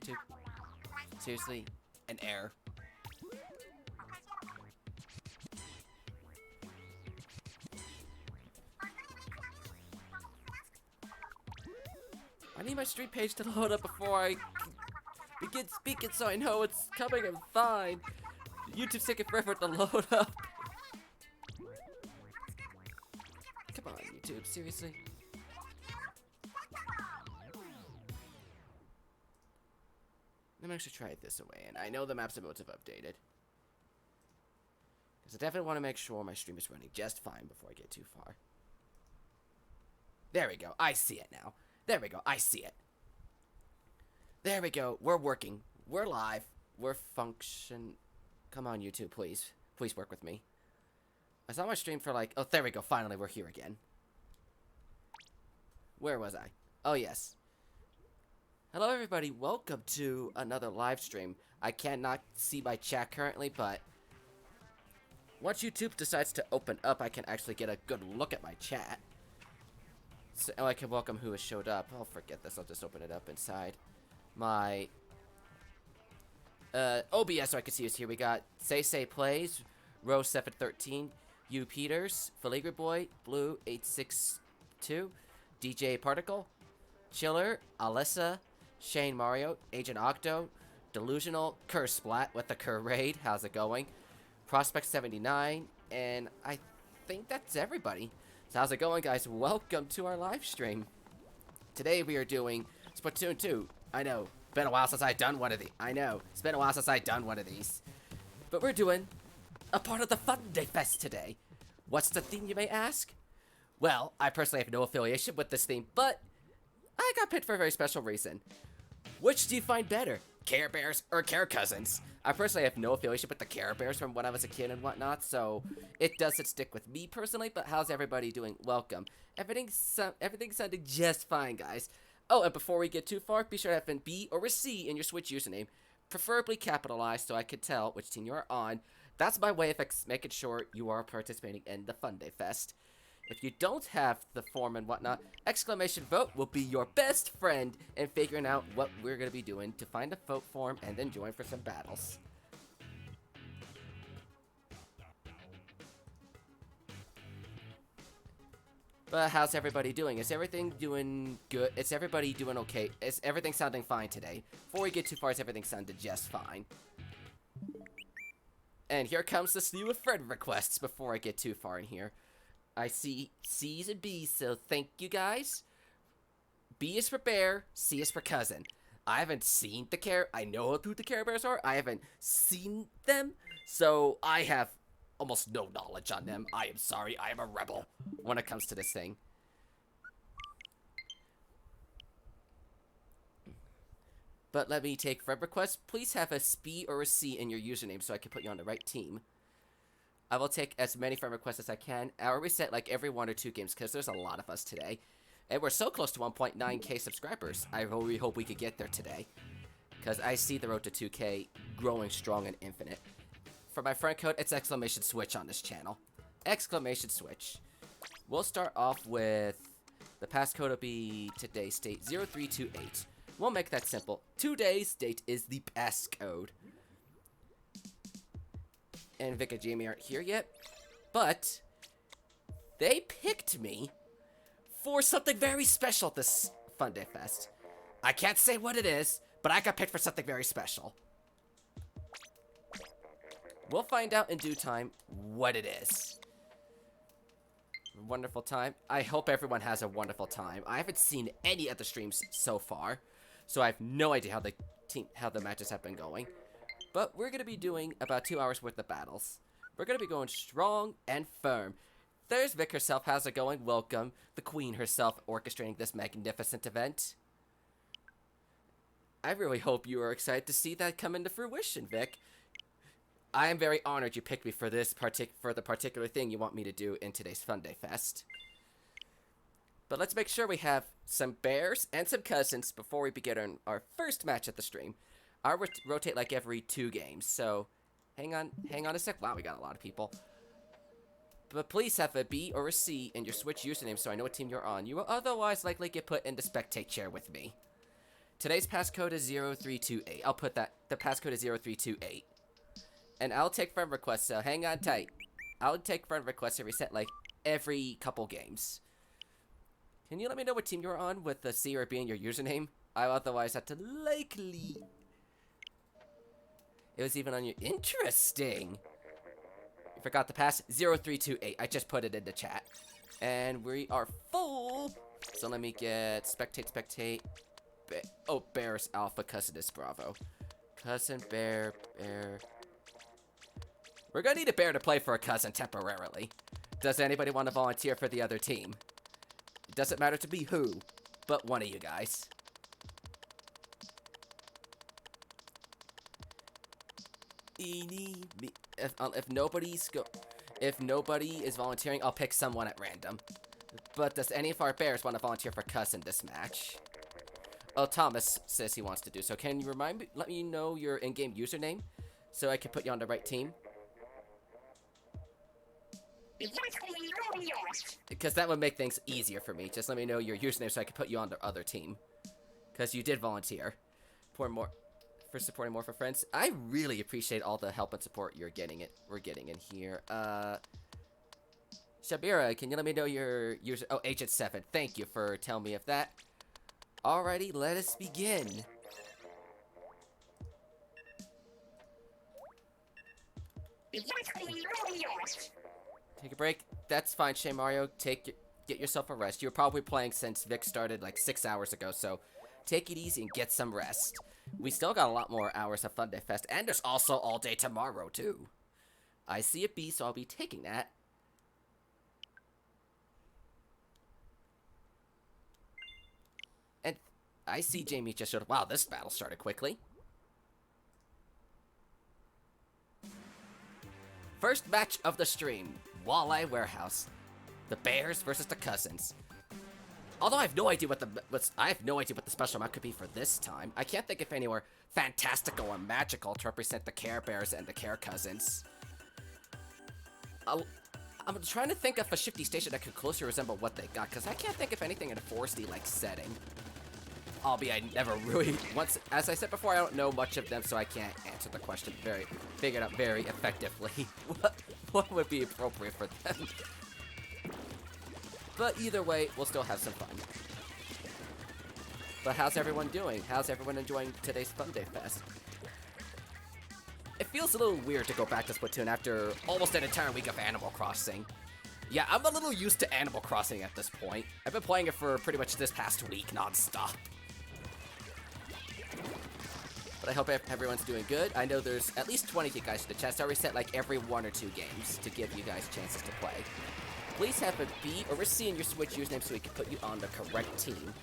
YouTube? Seriously? An error. I need my stream page to load up before I begin speaking so I know it's coming and fine. YouTube's taking forever to load up. Come on, YouTube, seriously? Let me actually try it this way, and I know the maps and modes have updated. Because I definitely want to make sure my stream is running just fine before I get too far. There we go, I see it now. There we go, I see it. There we go, we're working. We're live. We're function. Come on, YouTube, please. Please work with me. I saw my stream for like... Oh, there we go, finally we're here again. Where was I? Oh, yes. Hello, everybody. Welcome to another live stream. I cannot see my chat currently, but once YouTube decides to open up, I can actually get a good look at my chat. So I can welcome who has showed up. I'll forget this. I'll just open it up inside my OBS so I can see who's here. We got Say Plays, Rose 713, U Peters, Filigree Boy, Blue 862, DJ Particle, Chiller, Alyssa, Shane Mario, Agent Octo, Delusional, Kerr Splat with the Kerr Raid. How's it going? Prospect 79, and I think that's everybody. So how's it going, guys? Welcome to our live stream. Today we are doing Splatoon 2. I know, been a while since I've done one of these. I know, it's been a while since I've done one of these. But we're doing a part of the Funday Fest today. What's the theme, you may ask? Well, I personally have no affiliation with this theme, but I got picked for a very special reason. Which do you find better, Care Bears or Care Cousins? I personally have no affiliation with the Care Bears from when I was a kid and whatnot, so it doesn't stick with me personally, but how's everybody doing? Welcome. Everything's sounding just fine, guys. Oh, and before we get too far, be sure to have an B or a C in your Switch username, preferably capitalized so I can tell which team you are on. That's my way of making sure you are participating in the Funday Fest. If you don't have the form and whatnot, exclamation vote will be your best friend in figuring out what we're going to be doing to find a vote form and then join for some battles. But how's everybody doing? Is everything doing good? Is everybody doing okay? Is everything sounding fine today? Before we get too far, is everything sounded just fine? And here comes the slew of friend requests before I get too far in here. I see C's and B's, so thank you guys. B is for bear, C is for cousin. I haven't seen the Care... I know who the Care Bears are. I haven't seen them, so I have almost no knowledge on them. I am sorry, I am a rebel when it comes to this thing. But let me take friend requests. Please have a B or a C in your username so I can put you on the right team. I will take as many friend requests as I can. I'll reset like every 1 or 2 games because there's a lot of us today. And we're so close to 1.9k subscribers. I really hope we could get there today. Because I see the road to 2k growing strong and infinite. For my friend code, it's exclamation switch on this channel. Exclamation switch. We'll start off with... The passcode will be today's date, 0328. We'll make that simple. Today's date is the passcode. And Vic and Jamie aren't here yet, but they picked me for something very special this Funday Fest. I can't say what it is, but I got picked for something very special. We'll find out in due time what it is. Wonderful time. I hope everyone has a wonderful time. I haven't seen any of the streams so far, so I have no idea how the matches have been going. But we're going to be doing about 2 hours worth of battles. We're going to be going strong and firm. There's Vic herself. How's it going? Welcome. The queen herself orchestrating this magnificent event. I really hope you are excited to see that come into fruition, Vic. I am very honored you picked me for this for the particular thing you want me to do in today's Funday Fest. But let's make sure we have some bears and some cousins before we begin our first match at the stream. I'll rotate like every 2 games, so hang on a sec. Wow, we got a lot of people. But please have a B or a C in your Switch username so I know what team you're on. You will otherwise likely get put in the spectate chair with me. Today's passcode is 0328. I'll put that. The passcode is 0328. And I'll take friend requests, so hang on tight. I'll take friend requests and reset like every couple games. Can you let me know what team you're on with the C or B in your username? I otherwise have to likely. It was even on your. Interesting. You forgot the pass 0328. I just put it in the chat. And we are full. So let me get spectate. Bear's Alpha, cousin is Bravo. Cousin, Bear. We're gonna need a bear to play for a cousin temporarily. Does anybody want to volunteer for the other team? It doesn't matter to me who, but one of you guys. If nobody is volunteering, I'll pick someone at random. But does any of our bears want to volunteer for cousin this match? Oh, Thomas says he wants to do so. Can you let me know your in-game username so I can put you on the right team? Because that would make things easier for me. Just let me know your username so I can put you on the other team. Because you did volunteer. For supporting more for friends. I really appreciate all the help and support we're getting in here. Shabira, can you let me know your user? Oh, Agent 7. Thank you for telling me of that. Alrighty, let us begin. Take a break. That's fine, Shay Mario. Get yourself a rest. You're probably playing since Vic started like 6 hours ago, so take it easy and get some rest. We still got a lot more hours of Funday Fest, and there's also all day tomorrow, too. I see a B, so I'll be taking that. And I see Jamie just showed up. Wow, this battle started quickly. First match of the stream. Walleye Warehouse. The Bears versus the Cousins. Although I have no idea what the special map could be for this time. I can't think of anywhere fantastical or magical to represent the Care Bears and the Care Cousins. I'm trying to think of a shifty station that could closely resemble what they got, because I can't think of anything in a foresty-like setting. Albeit I never really, as I said before, I don't know much of them, so I can't answer the question figured out very effectively. What would be appropriate for them? But either way, we'll still have some fun. But how's everyone doing? How's everyone enjoying today's Funday Fest? It feels a little weird to go back to Splatoon after almost an entire week of Animal Crossing. Yeah, I'm a little used to Animal Crossing at this point. I've been playing it for pretty much this past week, non-stop. But I hope everyone's doing good. I know there's at least 20 of you guys in the chat, so I reset like every 1 or 2 games to give you guys chances to play. Please have a B or a C in your Switch username so we can put you on the correct team.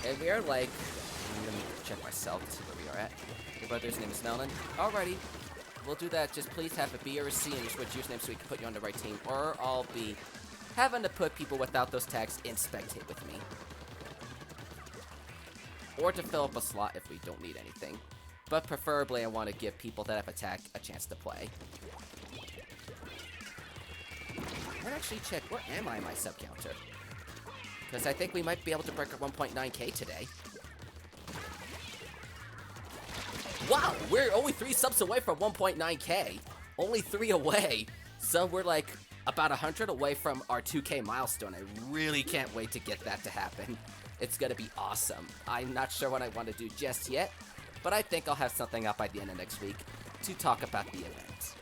And we are like, let me check myself to see where we are at. Your brother's name is Melon. Alrighty, we'll do that. Just please have a B or a C in your Switch username so we can put you on the right team. Or I'll be having to put people without those tags in spectate with me. Or to fill up a slot if we don't need anything. But preferably I want to give people that have a tag a chance to play. I'll actually check, where am I in my sub counter? Because I think we might be able to break our 1.9k today. Wow, we're only 3 subs away from 1.9k. Only 3 away. So we're like about 100 away from our 2k milestone. I really can't wait to get that to happen. It's gonna be awesome. I'm not sure what I want to do just yet, but I think I'll have something up by the end of next week to talk about the event.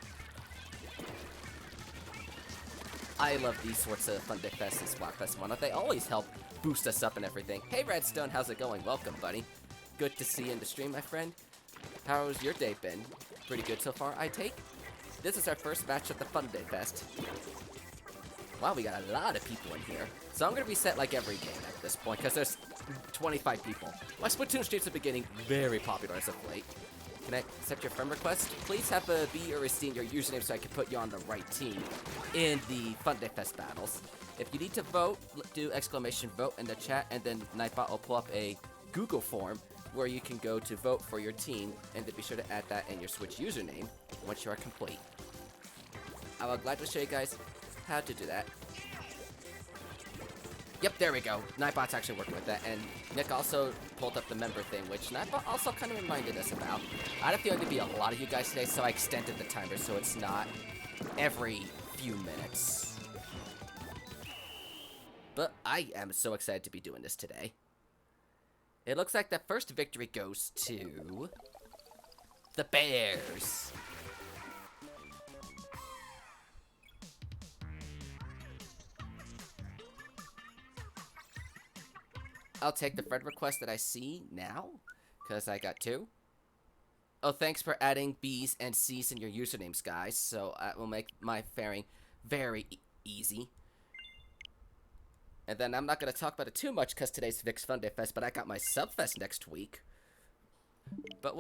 I love these sorts of Funday Fest and Splatfest one. They always help boost us up and everything. Hey Redstone, how's it going? Welcome, buddy. Good to see you in the stream, my friend. How's your day been? Pretty good so far, I take. This is our first match at the Funday Fest. Wow, we got a lot of people in here. So I'm gonna reset like every game at this point, because there's 25 people. My Splatoon streams have been getting very popular as of late. Can I accept your friend request? Please have a B or a C in your username so I can put you on the right team in the Funday Fest battles. If you need to vote, do exclamation vote in the chat, and then Nightbot will pull up a Google form where you can go to vote for your team, and then be sure to add that in your Switch username once you are complete. I will gladly show you guys how to do that. Yep, there we go. Nightbot's actually working with that, and Nick also pulled up the member thing, which Nightbot also kind of reminded us about. I had a feeling there'd be a lot of you guys today, so I extended the timer so it's not every few minutes. But I am so excited to be doing this today. It looks like the first victory goes to the Bears. I'll take the friend request that I see now, because I got 2. Oh, thanks for adding B's and C's in your usernames, guys. So that will make my faring very easy. And then I'm not going to talk about it too much because today's Vic's Funday Fest, but I got my Subfest next week. But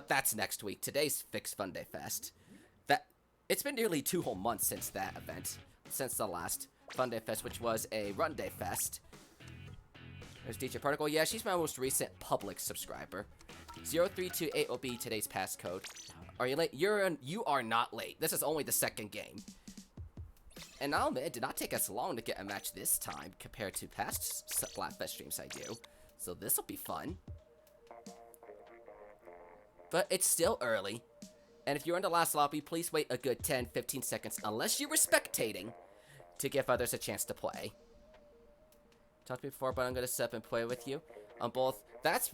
that's next week. Today's Vic's Funday Fest. It's been nearly 2 whole months since that event, since the last Funday Fest, which was a Run Day Fest. There's DJ Particle. Yeah, she's my most recent public subscriber. 0328 will be today's passcode. Are you late? You are not late. This is only the second game. And I'll admit, it did not take us long to get a match this time compared to past Splatfest streams I do. So this will be fun. But it's still early. And if you're in the last lobby, please wait a good 10-15 seconds, unless you were spectating, to give others a chance to play. Talked to me before, but I'm going to step and play with you on both. That's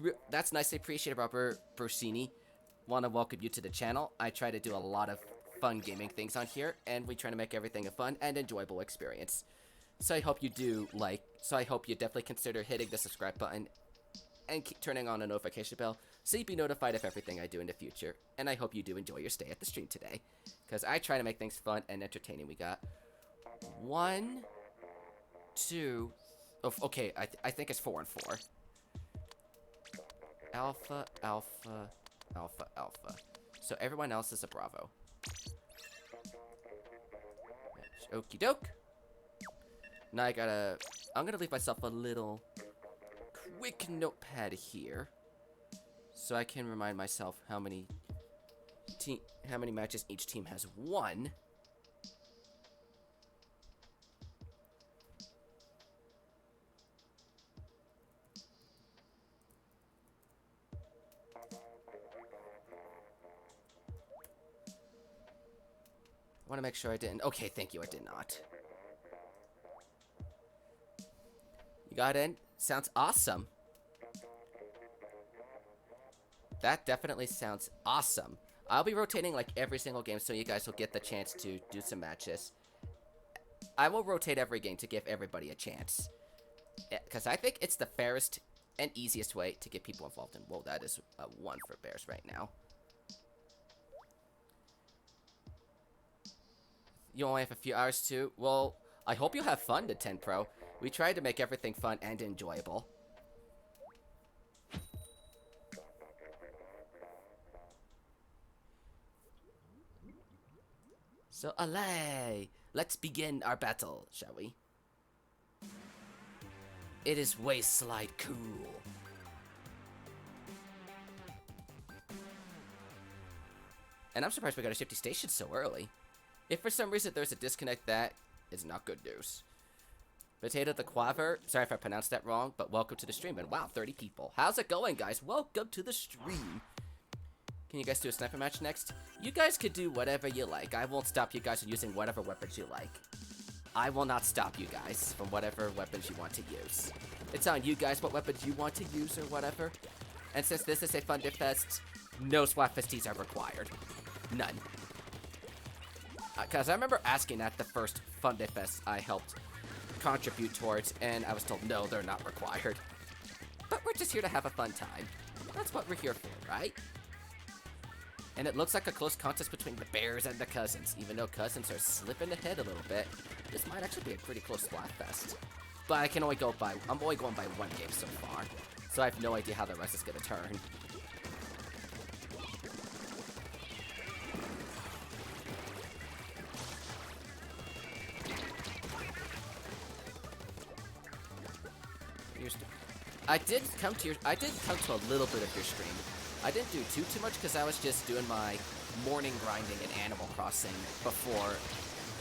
nicely appreciated, Robert Brusini. Want to welcome you to the channel. I try to do a lot of fun gaming things on here, and we try to make everything a fun and enjoyable experience. So I hope you definitely consider hitting the subscribe button and keep turning on a notification bell so you'll be notified of everything I do in the future. And I hope you do enjoy your stay at the stream today, because I try to make things fun and entertaining. We got 1, 2, oh, okay, I think it's 4 and 4. Alpha, Alpha, Alpha, Alpha. So everyone else is a Bravo. Okie doke. Now I'm gonna leave myself a little quick notepad here, so I can remind myself how many matches each team has won. I want to make sure I didn't. Okay, thank you, I did not. You got in? Sounds awesome. That definitely sounds awesome. I'll be rotating like every single game so you guys will get the chance to do some matches. I will rotate every game to give everybody a chance, because I think it's the fairest and easiest way to get people involved in. Whoa, that is a 1 for Bears right now. You only have a few hours too? Well, I hope you have fun to 10 Pro. We tried to make everything fun and enjoyable. So, allez! Let's begin our battle, shall we? It is Wasteslide cool. And I'm surprised we got a shifty station so early. If for some reason there's a disconnect, that is not good news. Potato the Quaver, sorry if I pronounced that wrong, but welcome to the stream. And wow, 30 people. How's it going, guys? Welcome to the stream. Can you guys do a sniper match next? You guys could do whatever you like. I won't stop you guys from using whatever weapons you like. I will not stop you guys from whatever weapons you want to use. It's on you guys what weapons you want to use or whatever. And since this is a Funday Fest, no Splatfesties are required. None. Because I remember asking at the first Funday Fest I helped contribute towards, and I was told, no, they're not required. But we're just here to have a fun time. That's what we're here for, right? And it looks like a close contest between the Bears and the Cousins. Even though Cousins are slipping ahead a little bit, this might actually be a pretty close Splatfest. But I'm only going by 1 game so far, so I have no idea how the rest is going to turn. I did come to a little bit of your stream. I didn't do too much because I was just doing my morning grinding in Animal Crossing before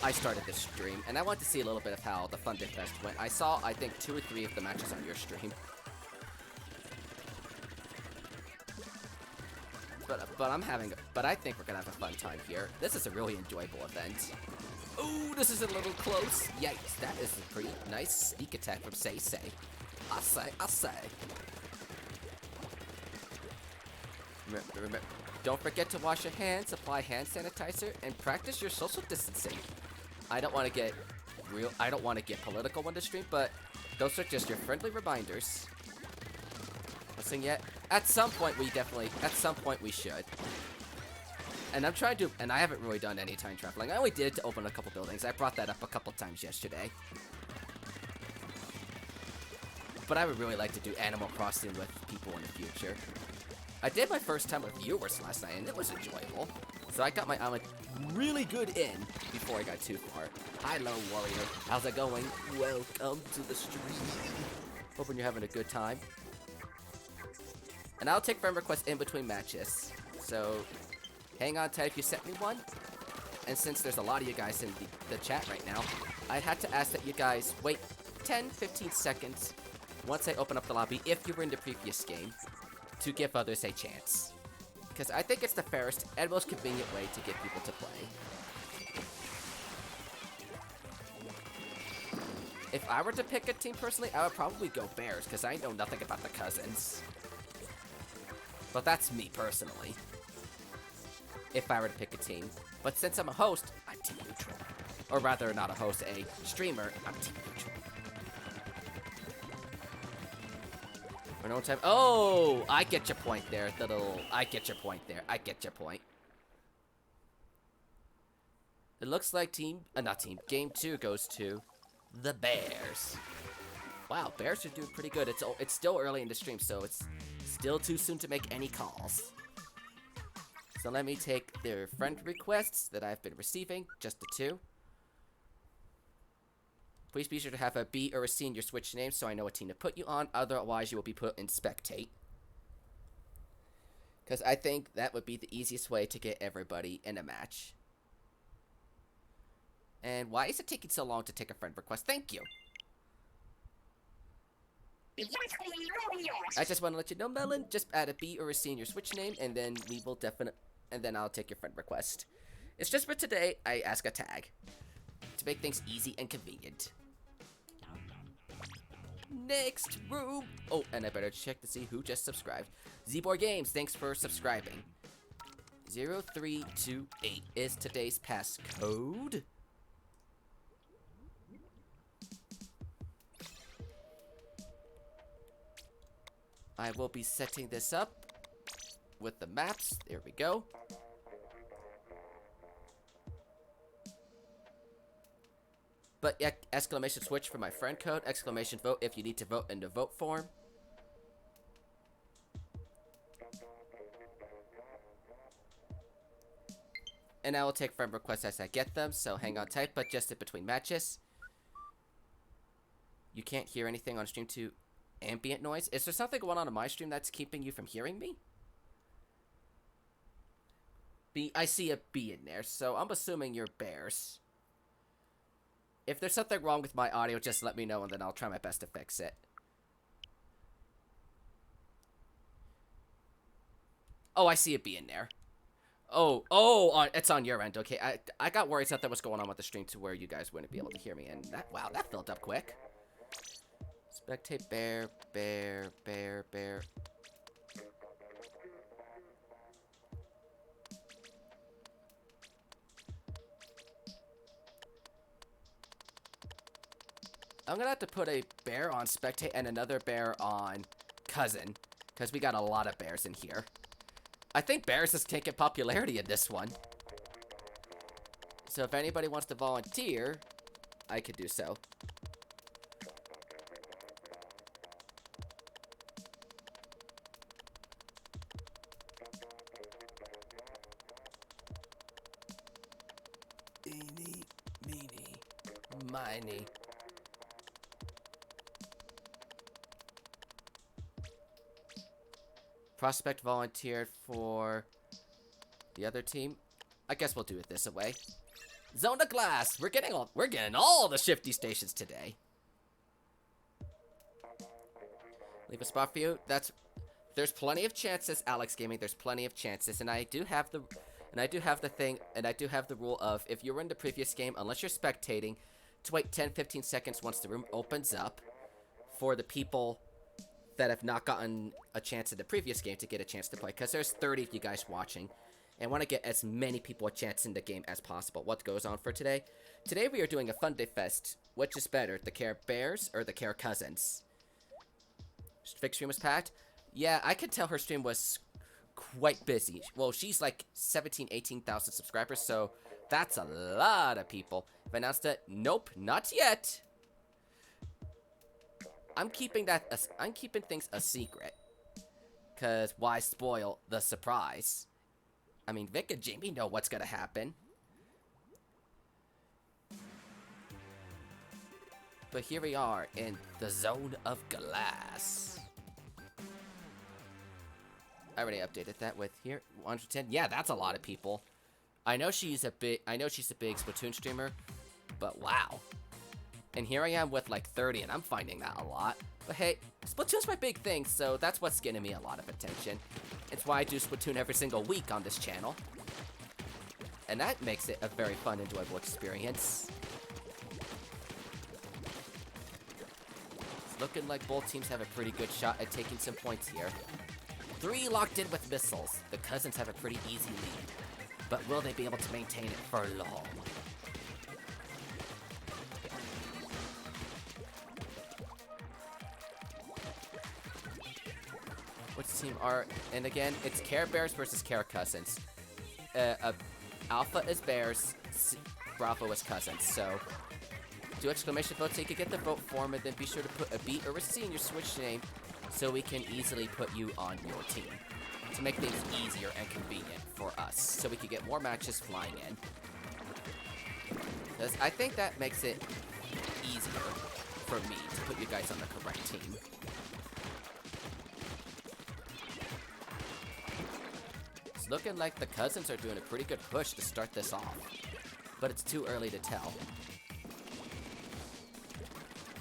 I started this stream, and I wanted to see a little bit of how the Funday Fest went. I saw, I think, 2 or 3 of the matches on your stream. But I think we're gonna have a fun time here. This is a really enjoyable event. Ooh, this is a little close. Yikes, that is a pretty nice sneak attack from Say. I say. Remember, don't forget to wash your hands, apply hand sanitizer, and practice your social distancing. I don't want to get political on the stream, but those are just your friendly reminders. Nothing yet. At some point we should. And I'm trying to, and I haven't really done any time traveling. I only did it to open a couple buildings. I brought that up a couple times yesterday. But I would really like to do Animal Crossing with people in the future. I did my first time with viewers last night, and it was enjoyable. So I got my island really good in before I got too far. Hello, warrior. How's it going? Welcome to the stream. Hoping you're having a good time. And I'll take friend requests in between matches. So hang on tight if you sent me one. And since there's a lot of you guys in the chat right now, I had to ask that you guys wait 10-15 seconds once I open up the lobby, if you were in the previous game, to give others a chance. Because I think it's the fairest and most convenient way to get people to play. If I were to pick a team personally, I would probably go Bears, because I know nothing about the cousins. But that's me personally. If I were to pick a team. But since I'm a host, I'm team neutral. Or rather, not a host, a streamer, I'm team neutral. Oh, I get your point there. I get your point. It looks like game 2 goes to the Bears. Wow, Bears are doing pretty good. It's still early in the stream, so it's still too soon to make any calls. So let me take their friend requests that I've been receiving, just the 2. Please be sure to have a B or a C in your Switch name so I know what team to put you on. Otherwise, you will be put in spectate. Because I think that would be the easiest way to get everybody in a match. And why is it taking so long to take a friend request? Thank you. I just want to let you know, Melon, just add a B or a C in your Switch name, and then we will and then I'll take your friend request. It's just for today, I ask a tag. To make things easy and convenient. Next room. Oh, and I better check to see who just subscribed. Zboy Games, thanks for subscribing. 0328 is today's passcode. I will be setting this up with the maps. There we go. But yeah, exclamation switch for my friend code, exclamation vote if you need to vote in the vote form. And I will take friend requests as I get them, so hang on tight, but just in between matches. You can't hear anything on stream to ambient noise. Is there something going on in my stream that's keeping you from hearing me? I see a B in there, so I'm assuming you're Bears. If there's something wrong with my audio, just let me know and then I'll try my best to fix it. Oh, I see a B in there. Oh, it's on your end. Okay, I got worried something was going on with the stream to where you guys wouldn't be able to hear me. And wow, that filled up quick. Spectate bear. I'm gonna have to put a bear on spectate and another bear on cousin, because we got a lot of bears in here. I think bears is taking popularity in this one. So if anybody wants to volunteer, I could do so. Eeny, meeny, miny. Prospect volunteered for The other team, I guess we'll do it this way. Zone of Glass. We're getting all the shifty stations today. Leave a spot for you. There's plenty of chances, Alex Gaming. There's plenty of chances, and I do have the rule of if you were in the previous game, unless you're spectating, to wait 10-15 seconds once the room opens up for the people that have not gotten a chance in the previous game to get a chance to play, because there's 30 of you guys watching, and want to get as many people a chance in the game as possible. What goes on for today? Today we are doing a Funday Fest. Which is better, the Care Bears or the Care Cousins? Fix stream was packed? Yeah, I could tell her stream was quite busy. Well, she's like 18,000 subscribers, so that's a lot of people. Have I announced it? Nope, not yet. I'm keeping things a secret. Cause why spoil the surprise? I mean, Vic and Jamie know what's gonna happen. But here we are in the Zone of Glass. I already updated that with here 110. Yeah, that's a lot of people. I know she's a big Splatoon streamer, but wow. And here I am with like 30, and I'm finding that a lot. But hey, Splatoon's my big thing, so that's what's getting me a lot of attention. It's why I do Splatoon every single week on this channel. And that makes it a very fun, enjoyable experience. It's looking like both teams have a pretty good shot at taking some points here. 3 locked in with missiles. The Cousins have a pretty easy lead. But will they be able to maintain it for long? Which team are... And again, it's Care Bears versus Care Cousins. Alpha is Bears, Bravo is Cousins. So, do exclamation votes so you can get the vote form, and then be sure to put a B or a C in your Switch name so we can easily put you on your team. To make things easier and convenient for us, so we can get more matches flying in. Because I think that makes it easier for me to put you guys on the correct team. It's looking like the Cousins are doing a pretty good push to start this off, but it's too early to tell.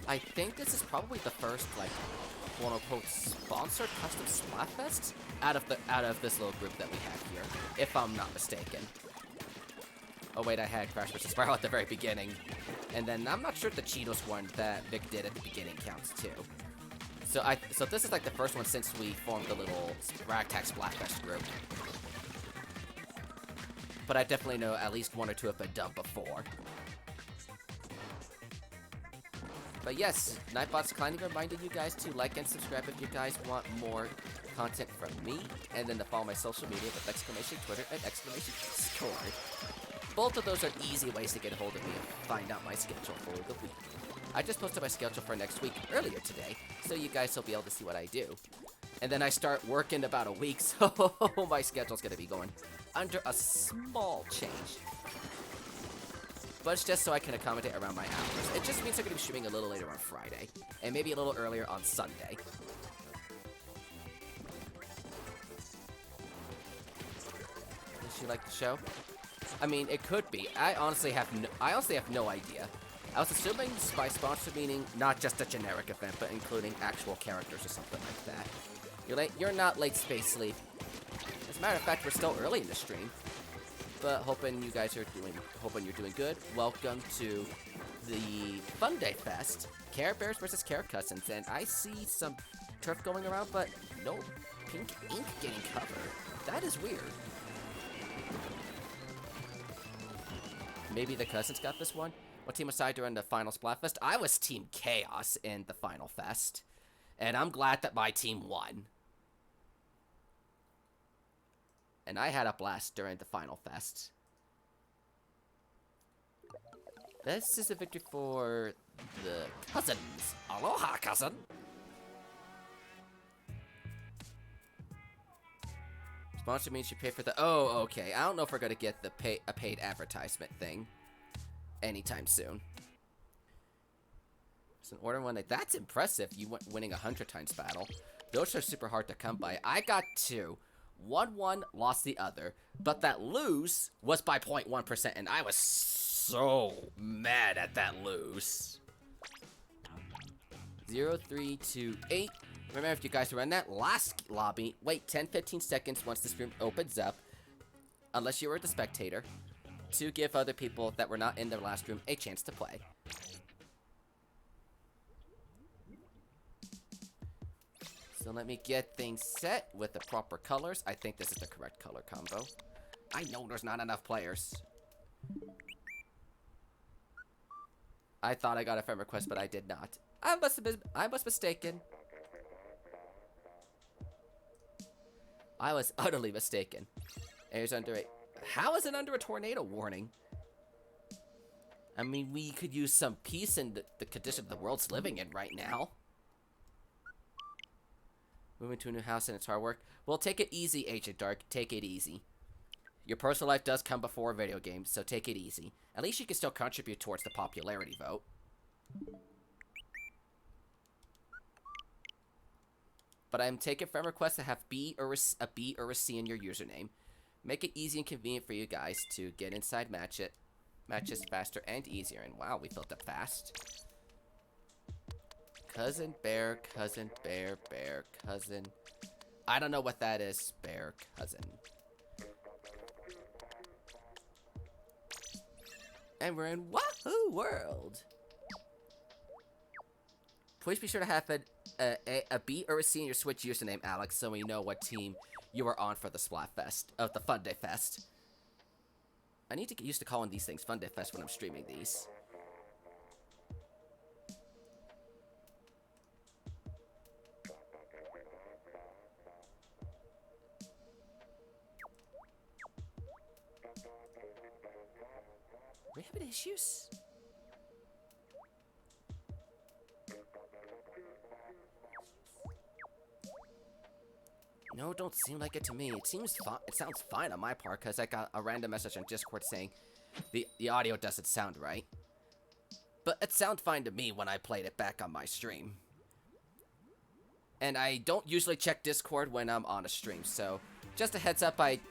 I think this is probably the first, like, quote-unquote sponsored custom Splatfest out of this little group that we have here, if I'm not mistaken. Oh wait, I had Crash vs. Spiral at the very beginning, and then I'm not sure if the Cheetos one that Vic did at the beginning counts too. So this is like the first one since we formed the little Ragtag Splatfest group. But I definitely know at least 1 or 2 have been done before. But yes, Nightbot's kindly reminding you guys to like and subscribe if you guys want more content from me, and then to follow my social media with exclamation Twitter and exclamation Discord. Both of those are easy ways to get a hold of me and find out my schedule for the week. I just posted my schedule for next week earlier today, so you guys will be able to see what I do. And then I start work in about a week, so my schedule's gonna be going under a small change. But it's just so I can accommodate around my hours. It just means I'm going to be streaming a little later on Friday, and maybe a little earlier on Sunday. Does she like the show? I mean, it could be. I honestly have no idea. I was assuming by sponsor meaning not just a generic event, but including actual characters or something like that. You're not late, Space Sleep. As a matter of fact, we're still early in the stream. But hoping you're doing good. Welcome to the Funday Fest. Care Bears versus Care Cousins. And I see some turf going around, but no pink ink getting covered. That is weird. Maybe the Cousins got this one? What team aside during the final Splatfest? I was Team Chaos in the final fest. And I'm glad that my team won. And I had a blast during the final fest. This is a victory for the Cousins. Aloha, cousin! Sponsor means you pay for the... Oh, okay. I don't know if we're gonna get a paid advertisement thing anytime soon. It's an order one. That's impressive. You winning 100 times battle. Those are super hard to come by. I got 2. Won one, lost the other. But that lose was by 0.1%, and I was so mad at that lose. 0328. Remember, if you guys were in that last lobby, wait 10-15 seconds once this room opens up, unless you were the spectator, to give other people that were not in their last room a chance to play. So let me get things set with the proper colors. I think this is the correct color combo. I know there's not enough players. I thought I got a friend request, but I did not. I was mistaken. I was utterly mistaken. Area's under a... How is it under a tornado warning? I mean, we could use some peace in the condition the world's living in right now. Moving to a new house and it's hard work. Well, take it easy, Agent Dark. Take it easy. Your personal life does come before video games, so take it easy. At least you can still contribute towards the popularity vote. But I'm taking friend requests that have a B or a C in your username. Make it easy and convenient for you guys to get inside matches faster and easier. And wow, we filled up fast. Cousin bear, bear, cousin. I don't know what that is. Bear, cousin. And we're in Wahoo World. Please be sure to have a B or a C in your Switch username, Alex, so we know what team you are on for the Splatfest, the Funday Fest. I need to get used to calling these things Funday Fest when I'm streaming these. Are we having issues? No, don't seem like it to me. It seems fine. It sounds fine on my part because I got a random message on Discord saying the audio doesn't sound right. But it sounded fine to me when I played it back on my stream. And I don't usually check Discord when I'm on a stream, so just a heads up, I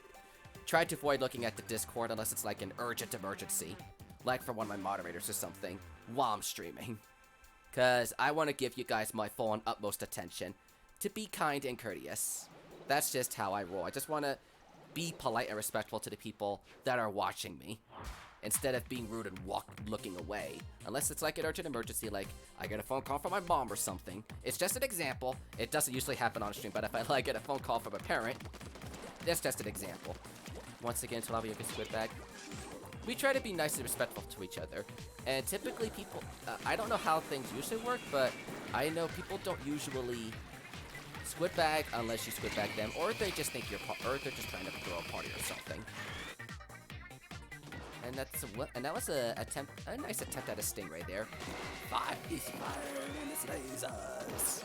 try to avoid looking at the Discord unless it's like an urgent emergency, like for one of my moderators or something, while I'm streaming. Because I want to give you guys my full and utmost attention to be kind and courteous. That's just how I roll. I just want to be polite and respectful to the people that are watching me, instead of being rude and looking away. Unless it's like an urgent emergency, like I get a phone call from my mom or something. It's just an example. It doesn't usually happen on stream, but if I get a phone call from a parent, that's just an example. Once again, to Lobby, Squid Bag. We try to be nice and respectful to each other. And typically people, I don't know how things usually work, but I know people don't usually squid bag unless you squid bag them, or they just think you're, or they're just trying to throw a party or something. And that's and that was a nice attempt at a stingray there. Fire in his lasers.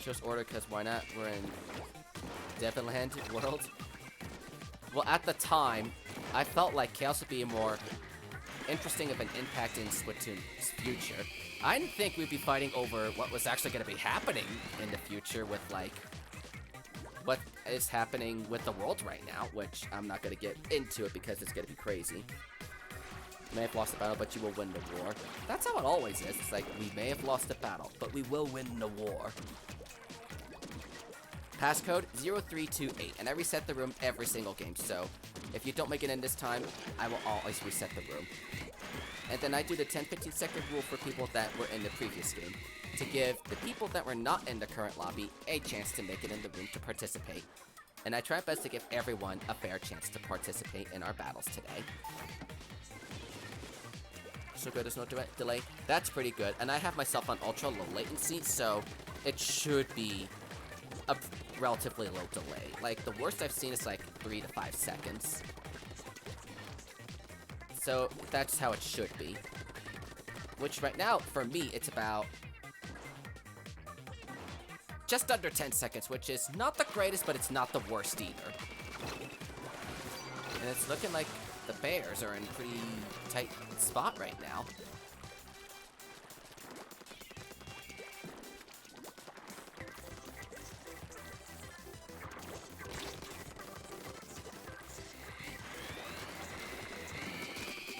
Just order because why not? We're in Devinland world. Well, at the time, I felt like Chaos would be a more interesting of an impact in Splatoon's future. I didn't think we'd be fighting over what was actually going to be happening in the future with, like, what is happening with the world right now, which I'm not going to get into it because it's going to be crazy. You may have lost the battle, but you will win the war. That's how it always is. It's like, we may have lost the battle, but we will win the war. Passcode 0328, and I reset the room every single game, so if you don't make it in this time, I will always reset the room. And then I do the 10-15 second rule for people that were in the previous game, to give the people that were not in the current lobby a chance to make it in the room to participate. And I try my best to give everyone a fair chance to participate in our battles today. So good, there's no delay. That's pretty good, and I have myself on ultra low latency, so it should be a relatively low delay. Like, the worst I've seen is like 3 to 5 seconds. So that's how it should be. Which right now, for me, it's about just under 10 seconds, which is not the greatest, but it's not the worst either. And it's looking like the Bears are in a pretty tight spot right now.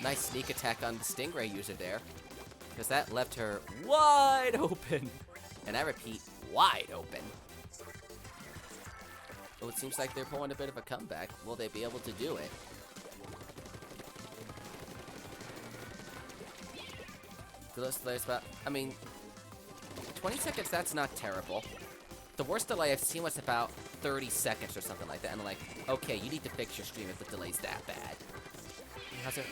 Nice sneak attack on the Stingray user there. Because that left her wide open. And I repeat, wide open. Oh, it seems like they're pulling a bit of a comeback. Will they be able to do it? I mean, 20 seconds, that's not terrible. The worst delay I've seen was about 30 seconds or something like that. And I'm like, okay, you need to fix your stream if the delay's that bad. How's it?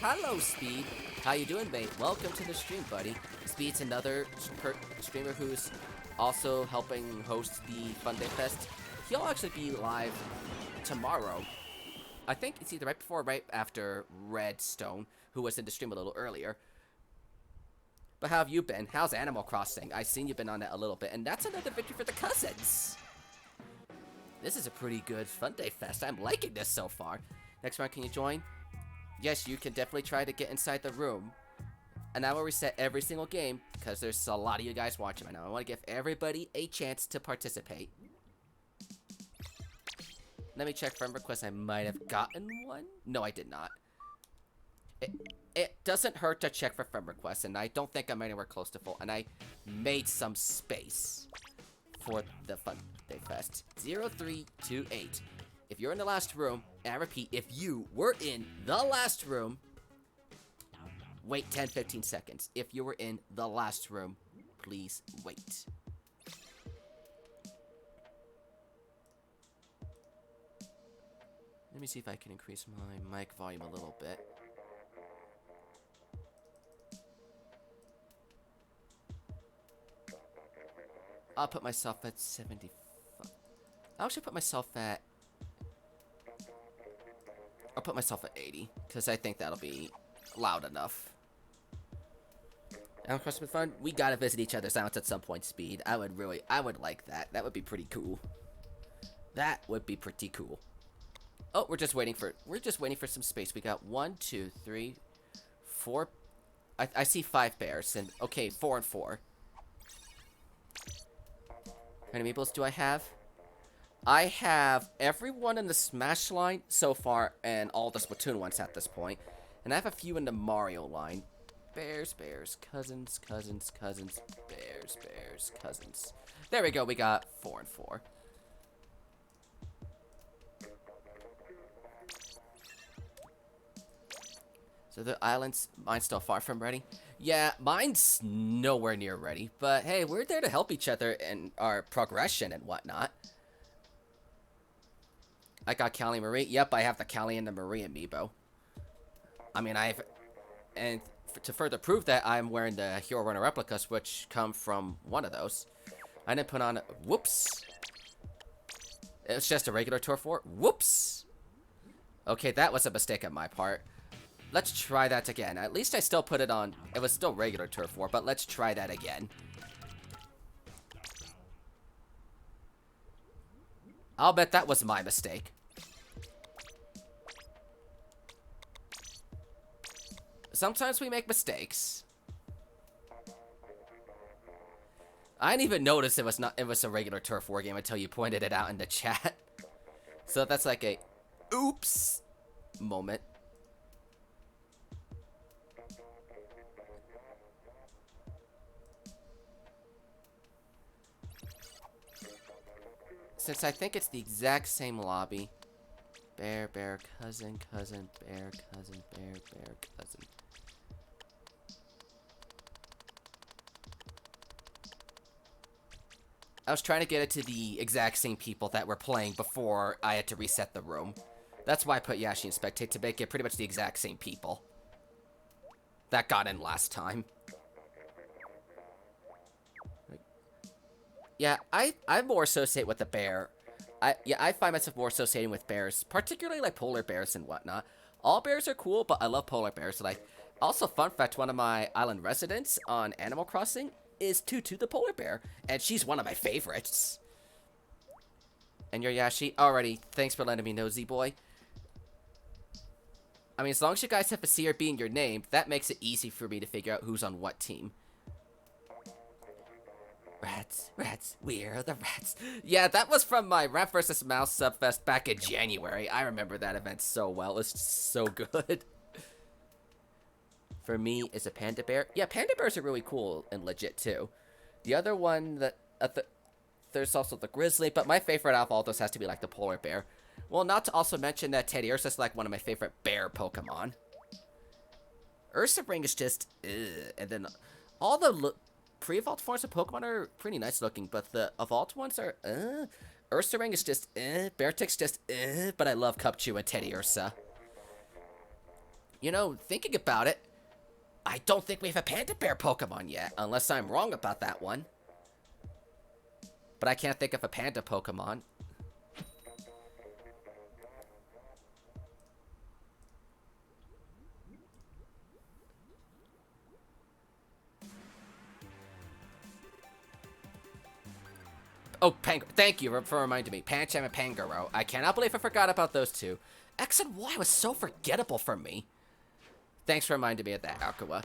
Hello, Speed. How you doing, mate? Welcome to the stream, buddy. Speed's another streamer who's also helping host the Funday Fest. He'll actually be live tomorrow. I think it's either right before or right after Redstone, who was in the stream a little earlier. But how have you been? How's Animal Crossing? I've seen you've been on that a little bit, and that's another victory for the cousins. This is a pretty good Funday Fest. I'm liking this so far. Next round, can you join? Yes, you can definitely try to get inside the room. And I will reset every single game, because there's a lot of you guys watching right now. I want to give everybody a chance to participate. Let me check friend requests. I might have gotten one. No, I did not. It doesn't hurt to check for friend requests, and I don't think I'm anywhere close to full. And I made some space for the Funday Fest. 0328. If you're in the last room, and I repeat, if you were in the last room, wait 10-15 seconds. If you were in the last room, please wait. Let me see if I can increase my mic volume a little bit. I'll put myself at 75. I'll actually put myself at... I'll put myself at 80, because I think that'll be loud enough. Animal Crossing with fun? We gotta visit each other's house at some point, Speed. I would like that. That would be pretty cool. That would be pretty cool. Oh, we're just waiting for some space. We got 1, 2, 3, 4. I see 5 bears, and okay, 4 and 4. How many meeples do I have? I have everyone in the Smash line so far, and all the Splatoon ones at this point. And I have a few in the Mario line. Bears, bears, cousins, cousins, cousins, bears, bears, cousins. There we go, we got 4 and 4. So the island's, mine's still far from ready? Yeah, mine's nowhere near ready, but hey, we're there to help each other in our progression and whatnot. I got Callie and Marie. Yep, I have the Callie and the Marie amiibo. I mean, to further prove that, I'm wearing the Hero Runner replicas, which come from one of those. I didn't put on, whoops. It's just a regular Turf War. Whoops. Okay, that was a mistake on my part. Let's try that again. At least I still put it on. It was still regular Turf War, but let's try that again. I'll bet that was my mistake. Sometimes we make mistakes. I didn't even notice it was a regular Turf War game until you pointed it out in the chat. So that's like a oops moment. Since I think it's the exact same lobby. Bear, bear, cousin, cousin, bear, cousin, bear, bear, cousin. I was trying to get it to the exact same people that were playing before I had to reset the room. That's why I put Yashi and Spectate, to make it pretty much the exact same people that got in last time. Yeah, I more associate with the bear. I find myself more associating with bears, particularly like polar bears and whatnot. All bears are cool, but I love polar bears. Like, also, fun fact, one of my island residents on Animal Crossing is Tutu the polar bear, and she's one of my favorites. And you're Yashi? Alrighty, thanks for letting me know, Z-Boy. I mean, as long as you guys have a C or B in your name, that makes it easy for me to figure out who's on what team. Rats, rats, we're the rats. Yeah, that was from my Rat vs. Mouse Subfest back in January. I remember that event so well. It's so good. for me is a panda bear. Yeah, panda bears are really cool and legit too. The other one that there's also the grizzly, but my favorite out of all those has to be like the polar bear. Well, not to also mention that Teddy Ursa's like one of my favorite bear Pokemon. Ursa Ring is just, ugh. And then all the pre-evolved forms of Pokemon are pretty nice looking, but the evolved ones are, Ursa Ring is just, Beartic's just, but I love Cupchew and Teddy Ursa. You know, thinking about it, I don't think we have a panda bear Pokemon yet, unless I'm wrong about that one. But I can't think of a panda Pokemon. Oh, thank you for reminding me. Pancham and Pangoro. I cannot believe I forgot about those two. X and Y was so forgettable for me. Thanks for reminding me of that, Akua.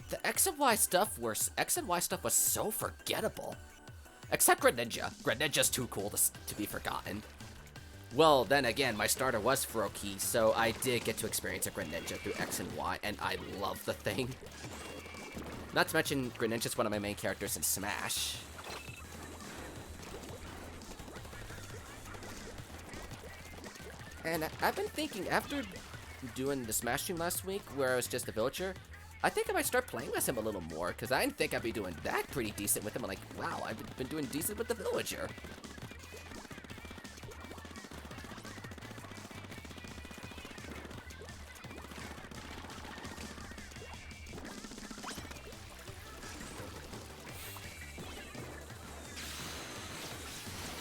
The X and Y stuff was so forgettable. Except Greninja. Greninja's too cool to be forgotten. Well, then again, my starter was Froakie, so I did get to experience a Greninja through X and Y, and I love the thing. Not to mention, Greninja's one of my main characters in Smash. And I've been thinking, after doing the Smash stream last week, where I was just a villager, I think I might start playing with him a little more, because I didn't think I'd be doing that pretty decent with him. I'm like, wow, I've been doing decent with the villager.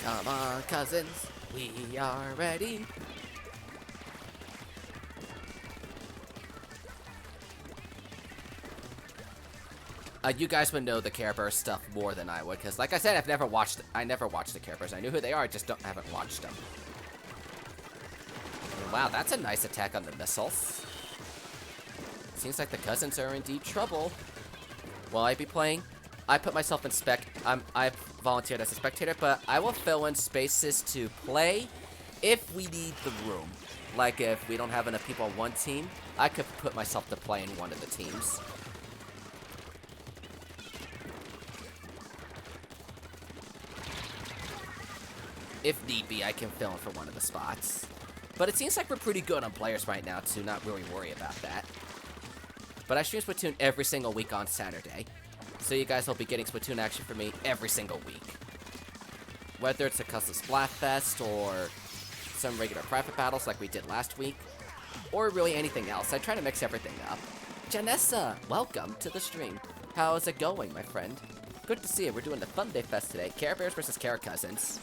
Come on, cousins, we are ready. You guys would know the Care Bears stuff more than I would, because like I said, I never watched the Care Bears. I knew who they are, I just haven't watched them. Wow, that's a nice attack on the missiles. Seems like the cousins are in deep trouble. Will I be playing? I put myself in I volunteered as a spectator, but I will fill in spaces to play if we need the room. Like if we don't have enough people on one team, I could put myself to play in one of the teams. If need be, I can fill in for one of the spots. But it seems like we're pretty good on players right now to not really worry about that. But I stream Splatoon every single week on Saturday. So you guys will be getting Splatoon action from me every single week. Whether it's a custom Splatfest or some regular private battles like we did last week, or really anything else. I try to mix everything up. Janessa, welcome to the stream. How's it going, my friend? Good to see you. We're doing the Funday Fest today. Care Bears versus Care Cousins.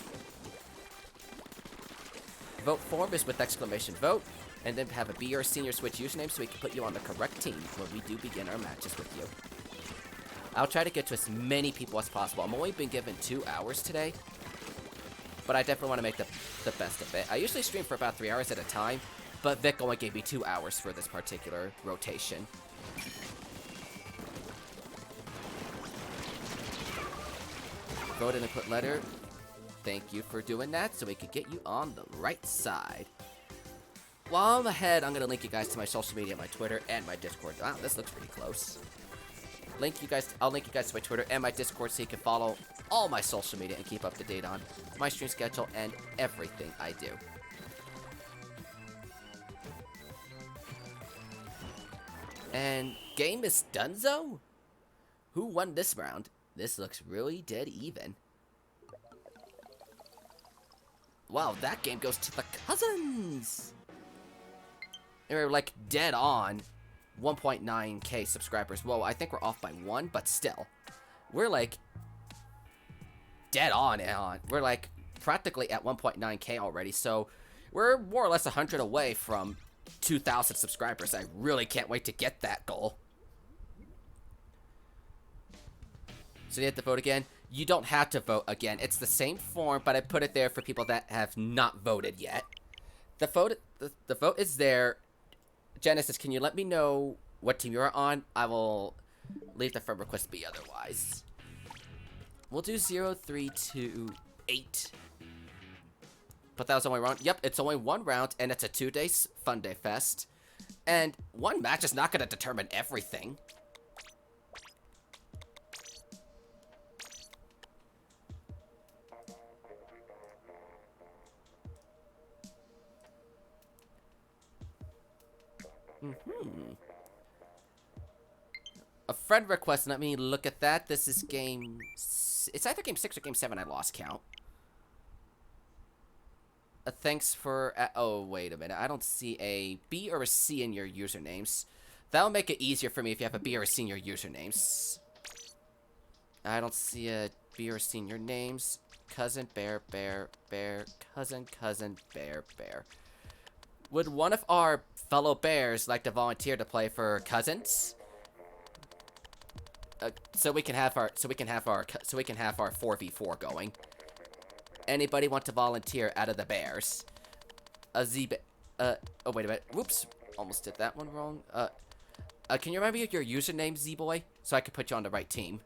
Vote form is with exclamation vote, and then have a B or senior switch username so we can put you on the correct team when we do begin our matches with you. I'll try to get to as many people as possible. I'm only been given 2 hours today, but I definitely want to make the best of it. I usually stream for about 3 hours at a time, but Vic only gave me 2 hours for this particular rotation. Vote in and put letter. Thank you for doing that, so we can get you on the right side. While I'm ahead, I'm going to link you guys to my social media, my Twitter, and my Discord. Wow, this looks pretty close. I'll link you guys to my Twitter and my Discord so you can follow all my social media and keep up to date on my stream schedule and everything I do. And game is donezo? Who won this round? This looks really dead even. Wow, that game goes to the cousins! And we're like dead on 1.9k subscribers. Whoa, I think we're off by 1, but still. We're like dead on and on. We're like practically at 1.9k already, so we're more or less 100 away from 2,000 subscribers. I really can't wait to get that goal. So you have to vote again? You don't have to vote again. It's the same form, but I put it there for people that have not voted yet. The vote is there. Genesis, can you let me know what team you're on? I will leave the friend request be otherwise. We'll do 0, 3, 2, 8. But that was only round. Yep, it's only one round, and it's a 2-day Funday Fest. And one match is not going to determine everything. A friend request, let me look at that. This is game... It's either game 6 or game 7, I lost count. Thanks for... oh, wait a minute. I don't see a B or a C in your usernames. That'll make it easier for me if you have a B or a C in your usernames. I don't see a B or a C in your names. Cousin, bear, bear, bear. Cousin, cousin, bear, bear. Would one of our fellow bears like to volunteer to play for cousins? So we can have our 4v4 going. Anybody want to volunteer out of the bears? Oh wait a minute. Whoops. Almost did that one wrong. Can you remember your username, Z-Boy? So I can put you on the right team.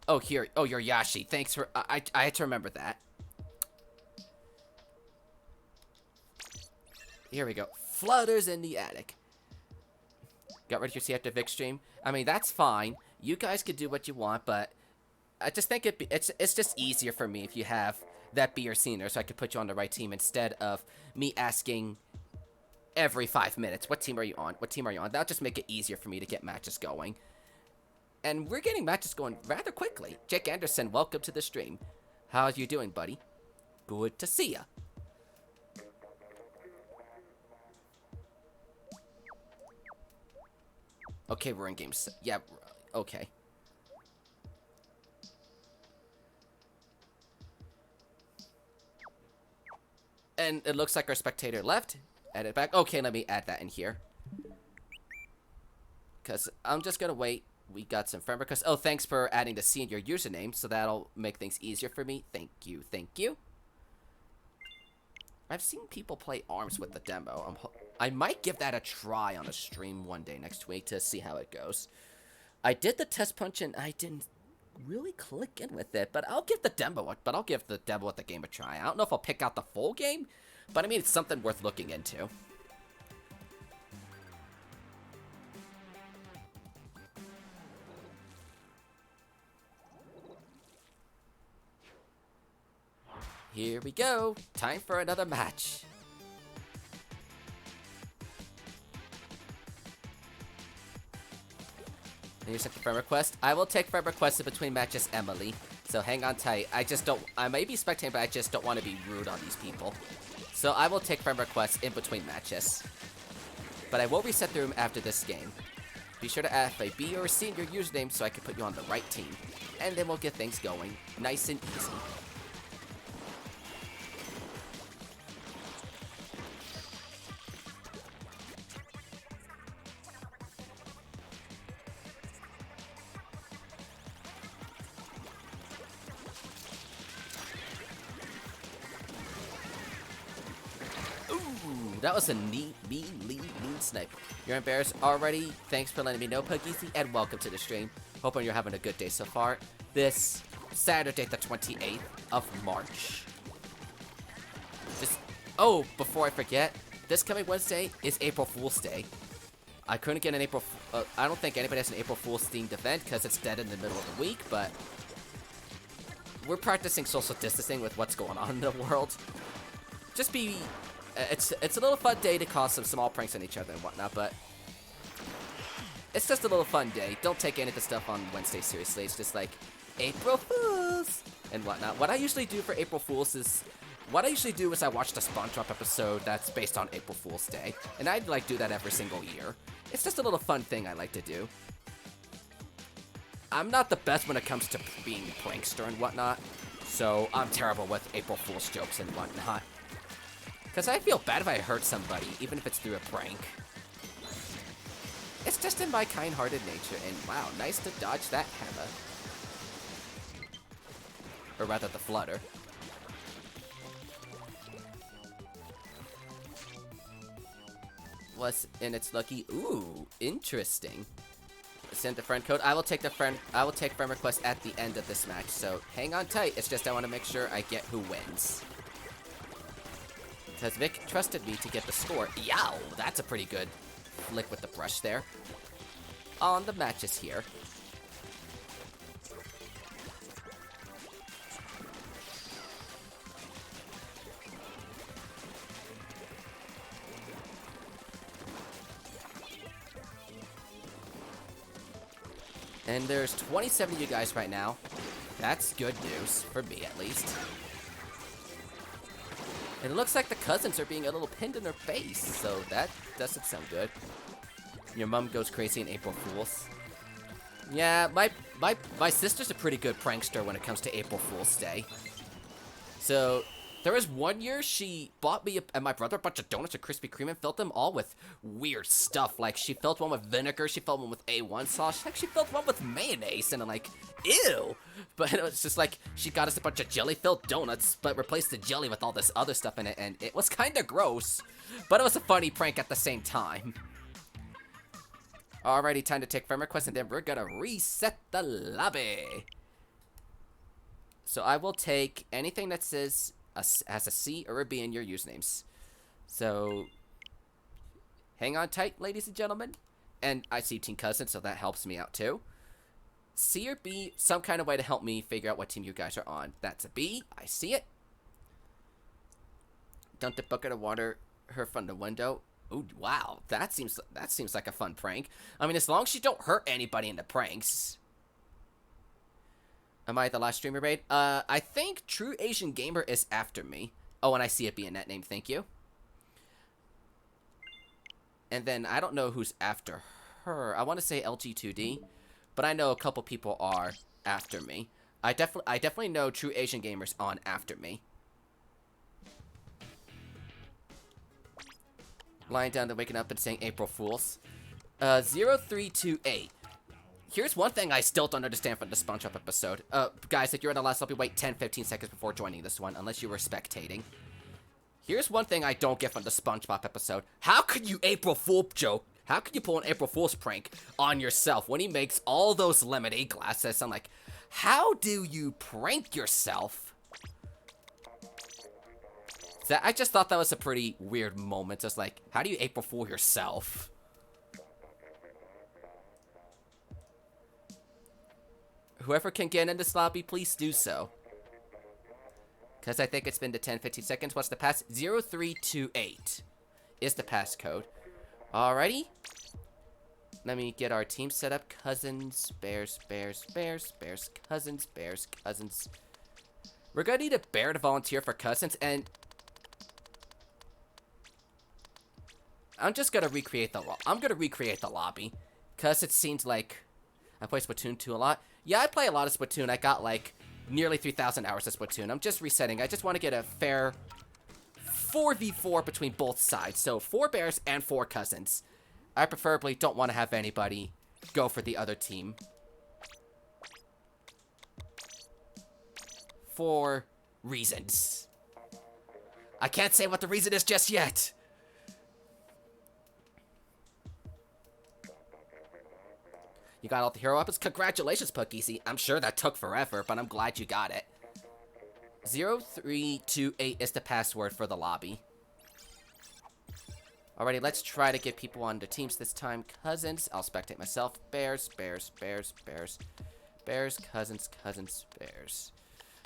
Oh, here. Oh, you're Yashi. Thanks for... I had to remember that. Here we go. Flutters in the attic. Got rid of your C after Vic stream. I mean, that's fine. You guys can do what you want, but I just think it's just easier for me if you have that B or C in there, so I can put you on the right team instead of me asking every 5 minutes, what team are you on? What team are you on? That'll just make it easier for me to get matches going. And we're getting matches going rather quickly. Jake Anderson, welcome to the stream. How are you doing, buddy? Good to see ya. Okay, we're in game... Yeah, okay. And it looks like our spectator left. Add it back. Okay, let me add that in here. Because I'm just going to wait. We got some friend requests. Oh, thanks for adding the C in your username. So that'll make things easier for me. Thank you. Thank you. I've seen people play ARMS with the demo. I might give that a try on a stream one day next week to see how it goes. I did the test punch and I didn't really click in with it, but I'll give the demo at the game a try. I don't know if I'll pick out the full game, but I mean, it's something worth looking into. Here we go. Time for another match. And you sent the friend request. I will take friend requests in between matches, Emily. So hang on tight. I may be spectating, but I just don't want to be rude on these people. So I will take friend requests in between matches. But I will reset the room after this game. Be sure to add a B or a C in your username so I can put you on the right team. And then we'll get things going. Nice and easy. That was a mean snipe. You're in Bears already. Thanks for letting me know, Puggeezy, and welcome to the stream. Hoping you're having a good day so far. This Saturday, the 28th of March. Oh, before I forget, this coming Wednesday is April Fool's Day. I couldn't get an I don't think anybody has an April Fool's themed event because it's dead in the middle of the week, but we're practicing social distancing with what's going on in the world. It's a little fun day to cause some small pranks on each other and whatnot, but it's just a little fun day. Don't take any of the stuff on Wednesday seriously. It's just like April Fools and whatnot. What I usually do for April Fools is I watch the SpongeBob episode that's based on April Fool's Day, and I'd like do that every single year. It's just a little fun thing I like to do. I'm not the best when it comes to being a prankster and whatnot, so I'm terrible with April Fool's jokes and whatnot. Because I feel bad if I hurt somebody, even if it's through a prank. It's just in my kind-hearted nature, and wow, nice to dodge that hammer. Or rather, the flutter. What's in its lucky? Ooh, interesting. Send the friend code. I will take friend request at the end of this match, so hang on tight. It's just I want to make sure I get who wins. Because Vic trusted me to get the score. Yow! That's a pretty good flick with the brush there. On the matches here. And there's 27 of you guys right now. That's good news, for me at least. And it looks like the cousins are being a little pinned in their face, so that doesn't sound good. Your mom goes crazy in April Fools. Yeah, my sister's a pretty good prankster when it comes to April Fool's Day. So, there was one year she bought me and my brother a bunch of donuts and Krispy Kreme and filled them all with weird stuff. Like, she filled one with vinegar, she filled one with A1 sauce, heck, she filled one with mayonnaise, and I'm like, ew! But it was just like, she got us a bunch of jelly-filled donuts, but replaced the jelly with all this other stuff in it, and it was kinda gross. But it was a funny prank at the same time. Alrighty, time to take friend requests, and then we're gonna reset the lobby. So I will take anything that says has a C or a B in your usernames. So, hang on tight, ladies and gentlemen. And I see Team Cousin, so that helps me out too. C or B, some kind of way to help me figure out what team you guys are on. That's a B. I see it. Dumped a bucket of water her from the window. Ooh, wow. That seems like a fun prank. I mean, as long as you don't hurt anybody in the pranks. Am I the last streamer raid? I think True Asian Gamer is after me. Oh, and I see it being that name, thank you. And then I don't know who's after her. I want to say LG2D, but I know a couple people are after me. I definitely know True Asian Gamer's on after me. Lying down and waking up and saying April Fools. 0328. Here's one thing I still don't understand from the SpongeBob episode. Guys, if you're in the last lobby, wait 10-15 seconds before joining this one, unless you were spectating. Here's one thing I don't get from the SpongeBob episode. How could you April Fool joke? How could you pull an April Fool's prank on yourself when he makes all those lemonade glasses? I'm like, how do you prank yourself? So I just thought that was a pretty weird moment. Just like, how do you April Fool yourself? Whoever can get in this lobby, please do so. Because I think it's been to 10-15 seconds. What's the pass? 0328 is the passcode. Alrighty. Let me get our team set up. Cousins, bears, bears, bears, bears, cousins, bears, cousins. We're gonna need a bear to volunteer for cousins, and I'm just gonna recreate the lobby. Because it seems like I play Splatoon 2 a lot. Yeah, I play a lot of Splatoon. I got like nearly 3,000 hours of Splatoon. I'm just resetting. I just want to get a fair 4v4 between both sides. So 4 bears and 4 cousins. I preferably don't want to have anybody go for the other team. For reasons. I can't say what the reason is just yet. You got all the hero weapons? Congratulations, Puckeezy. I'm sure that took forever, but I'm glad you got it. 0328 is the password for the lobby. Alrighty, let's try to get people on the teams this time. Cousins, I'll spectate myself. Bears, bears, bears, bears. Bears, cousins, cousins, bears.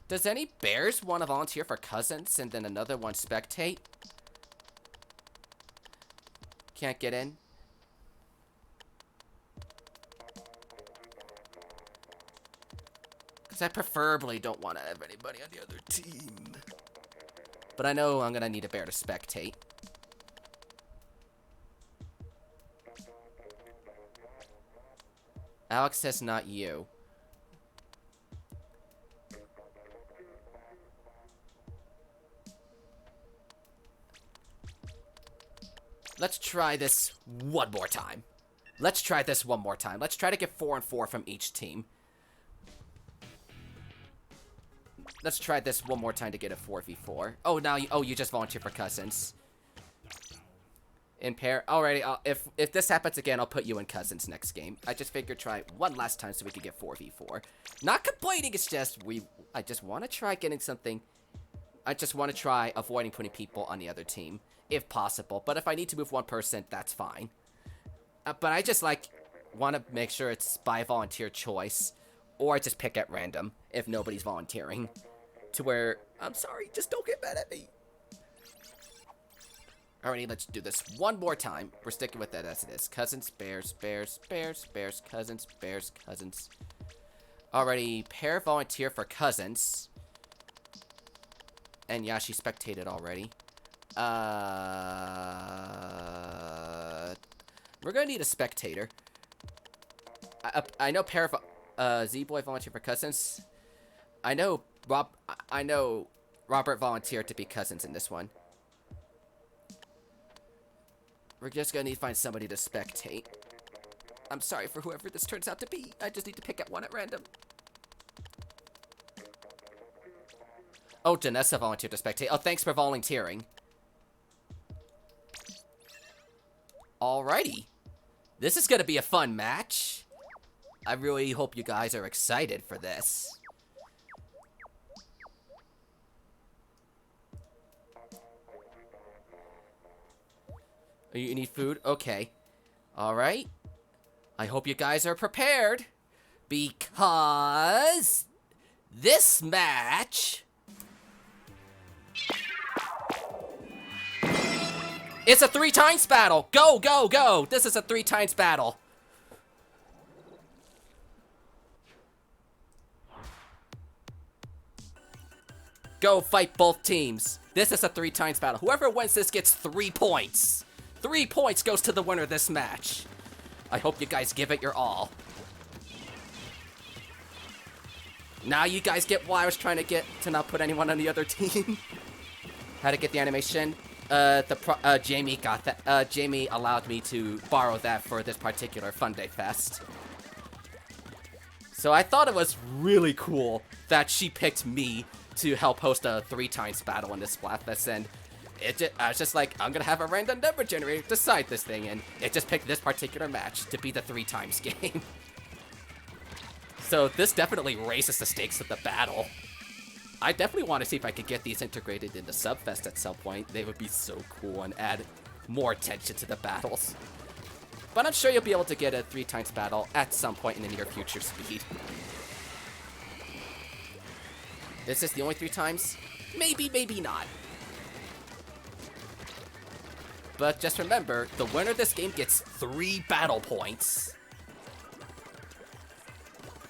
Does any bears want to volunteer for cousins and then another one spectate? Can't get in? I preferably don't want to have anybody on the other team. But I know I'm going to need a bear to spectate. Alex says not you. Let's try this one more time. Let's try this one more time. Let's try to get 4 and 4 from each team. Let's try this one more time to get a 4v4. Oh, now you just volunteer for cousins. In pair. Alrighty, if this happens again, I'll put you in cousins next game. I just figured try one last time so we could get 4v4. Not complaining, it's just I just want to try getting something. I just want to try avoiding putting people on the other team, if possible. But if I need to move one person, that's fine. But I just, like, want to make sure it's by volunteer choice, or I just pick at random if nobody's volunteering. To where, I'm sorry, just don't get mad at me. Alrighty, let's do this one more time. We're sticking with that as it is. Cousins, bears, bears, bears, bears, cousins, bears, cousins. Already, pair volunteer for cousins. And yeah, she spectated already. We're gonna need a spectator. I know pair of Z-Boy volunteer for cousins. I know Robert volunteered to be cousins in this one. We're just gonna need to find somebody to spectate. I'm sorry for whoever this turns out to be. I just need to pick at one at random. Oh, Janessa volunteered to spectate. Oh, thanks for volunteering. Alrighty. This is gonna be a fun match. I really hope you guys are excited for this. You need food? Okay. Alright. I hope you guys are prepared. Because this match it's a 3x battle. Go, go, go. This is a 3x battle. Go fight both teams. This is a 3x battle. Whoever wins this gets 3 points. 3 points goes to the winner of this match. I hope you guys give it your all. Now you guys get why I was trying to get to not put anyone on the other team. How to get the animation? Jamie got that. Jamie allowed me to borrow that for this particular Funday Fest. So I thought it was really cool that she picked me to help host a 3x battle in this Splatfest, and I was just like, I'm gonna have a random number generator decide this thing, and it just picked this particular match to be the 3x game. So this definitely raises the stakes of the battle. I definitely want to see if I could get these integrated into Subfest at some point. They would be so cool and add more tension to the battles. But I'm sure you'll be able to get a 3x battle at some point in the near future, Speed. Is this the only 3x? Maybe, maybe not. But just remember, the winner of this game gets 3 battle points.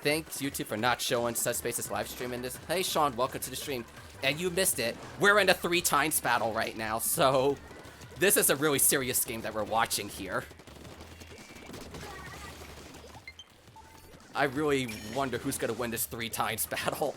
Thanks, YouTube, for not showing Subspace's live stream in this. Hey, Sean, welcome to the stream. And you missed it. We're in a 3x battle right now, so this is a really serious game that we're watching here. I really wonder who's gonna win this 3x battle.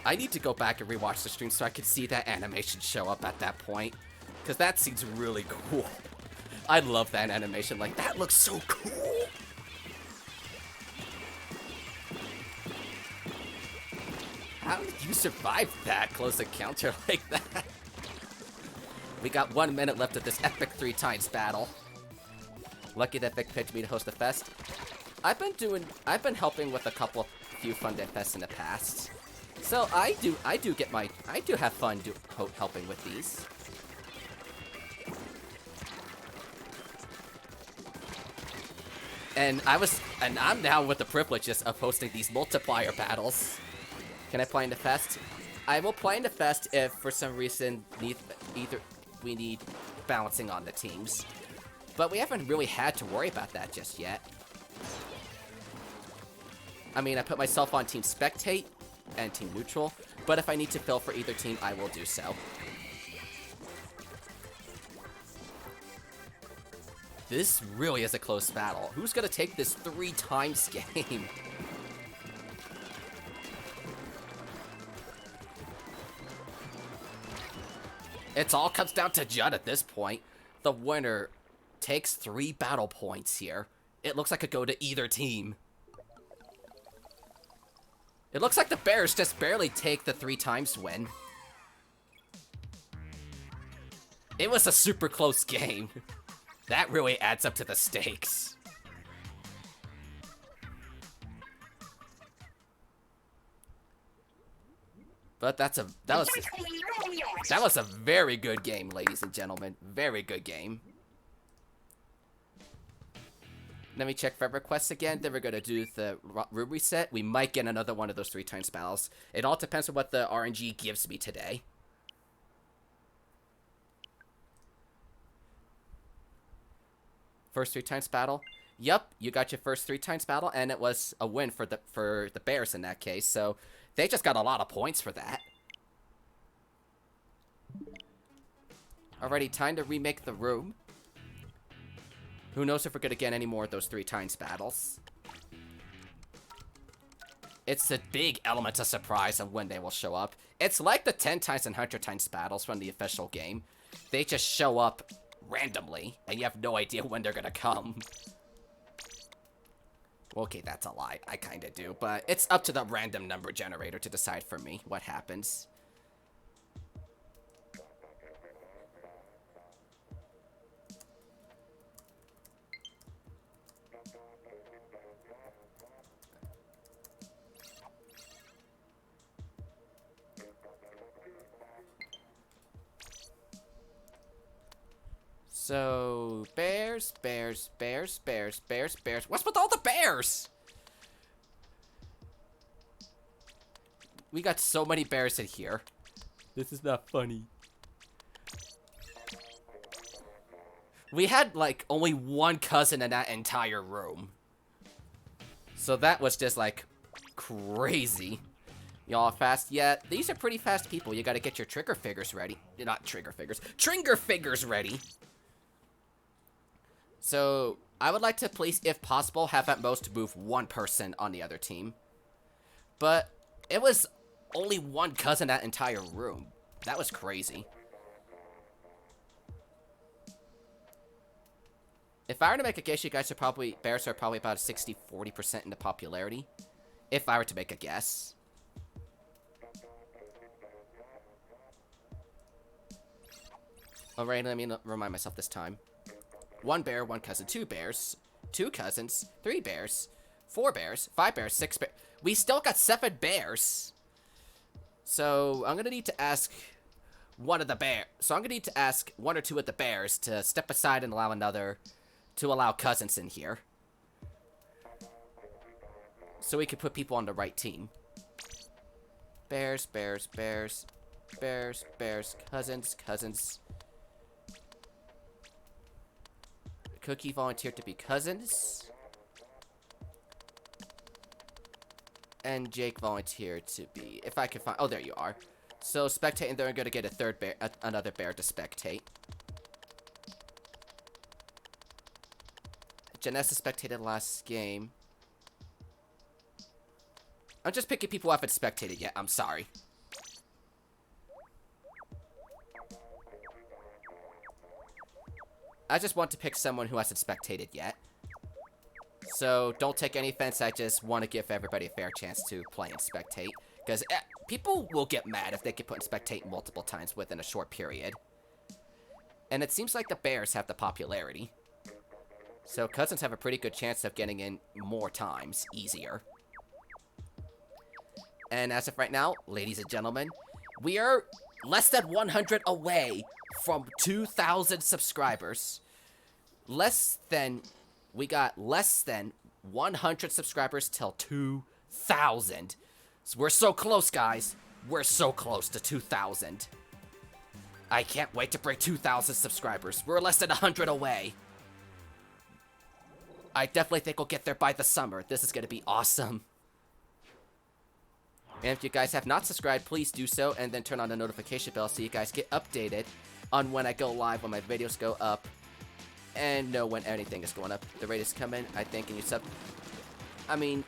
I need to go back and rewatch the stream so I can see that animation show up at that point. Because that seems really cool. I love that animation. Like, that looks so cool. How did you survive that close encounter like that? We got 1 minute left of this epic 3x battle. Lucky that Vic picked me to host the fest. I've been helping with a few Funday Fests in the past. So I do have fun helping with these. And I'm now with the privileges of hosting these multiplier battles. Can I play in the fest? I will play in the fest if for some reason we need balancing on the teams. But we haven't really had to worry about that just yet. I mean, I put myself on Team Spectate and Team Neutral, but if I need to fill for either team, I will do so. This really is a close battle. Who's gonna take this 3x game? It all comes down to Judd at this point. The winner takes 3 battle points here. It looks like it could go to either team. It looks like the Bears just barely take the 3x win. It was a super close game. That really adds up to the stakes. But that was a very good game, ladies and gentlemen. Very good game. Let me check friend requests again. Then we're gonna do the room reset. We might get another one of those 3 times battles. It all depends on what the RNG gives me today. First 3 times battle. Yup, you got your first 3 times battle, and it was a win for the Bears in that case. So they just got a lot of points for that. Alrighty, time to remake the room. Who knows if we're gonna get any more of those 3 times battles. It's a big element of surprise on when they will show up. It's like the 10 times and 100 times battles from the official game. They just show up randomly, and you have no idea when they're gonna come. Well, okay, that's a lie. I kinda do, but it's up to the random number generator to decide for me what happens. So, bears. What's with all the bears? We got so many bears in here. This is not funny. We had, like, only one cousin in that entire room. So that was just, like, crazy. Y'all fast? Yeah, these are pretty fast people. You gotta get your trigger figures ready. Not trigger figures. Trigger figures ready. So, I would like to please, if possible, have at most move 1 person on the other team. But it was only 1 cousin in that entire room. That was crazy. If I were to make a guess, you guys are probably, bears are probably about 60-40% in the popularity. If I were to make a guess. Alright, let me remind myself this time. 1 bear, 1 cousin, 2 bears, 2 cousins, 3 bears, 4 bears, 5 bears, 6 bears. We still got 7 bears. So I'm gonna need to ask one of the bears. So I'm gonna need to ask 1 or 2 of the bears to step aside and allow cousins in here. So we can put people on the right team. Bears, cousins. Cookie volunteered to be cousins. And Jake volunteered to be, if I can find, oh, there you are. So spectate, and they're gonna get a third bear, another bear to spectate. Janessa spectated last game. I'm just picking people who haven't spectated yet, I'm sorry. I just want to pick someone who hasn't spectated yet. So, don't take any offense, I just want to give everybody a fair chance to play and spectate. Because people will get mad if they get put in spectate multiple times within a short period. And it seems like the bears have the popularity. So, cousins have a pretty good chance of getting in more times, easier. And as of right now, ladies and gentlemen, we are less than 100 away from 2,000 subscribers. We got less than 100 subscribers till 2,000. So we're so close, guys. We're so close to 2,000. I can't wait to break 2,000 subscribers. We're less than 100 away. I definitely think we'll get there by the summer. This is going to be awesome. And if you guys have not subscribed, please do so, and then turn on the notification bell so you guys get updated on when I go live, when my videos go up, and know when anything is going up. The rate is coming, I think, and you sub... I mean,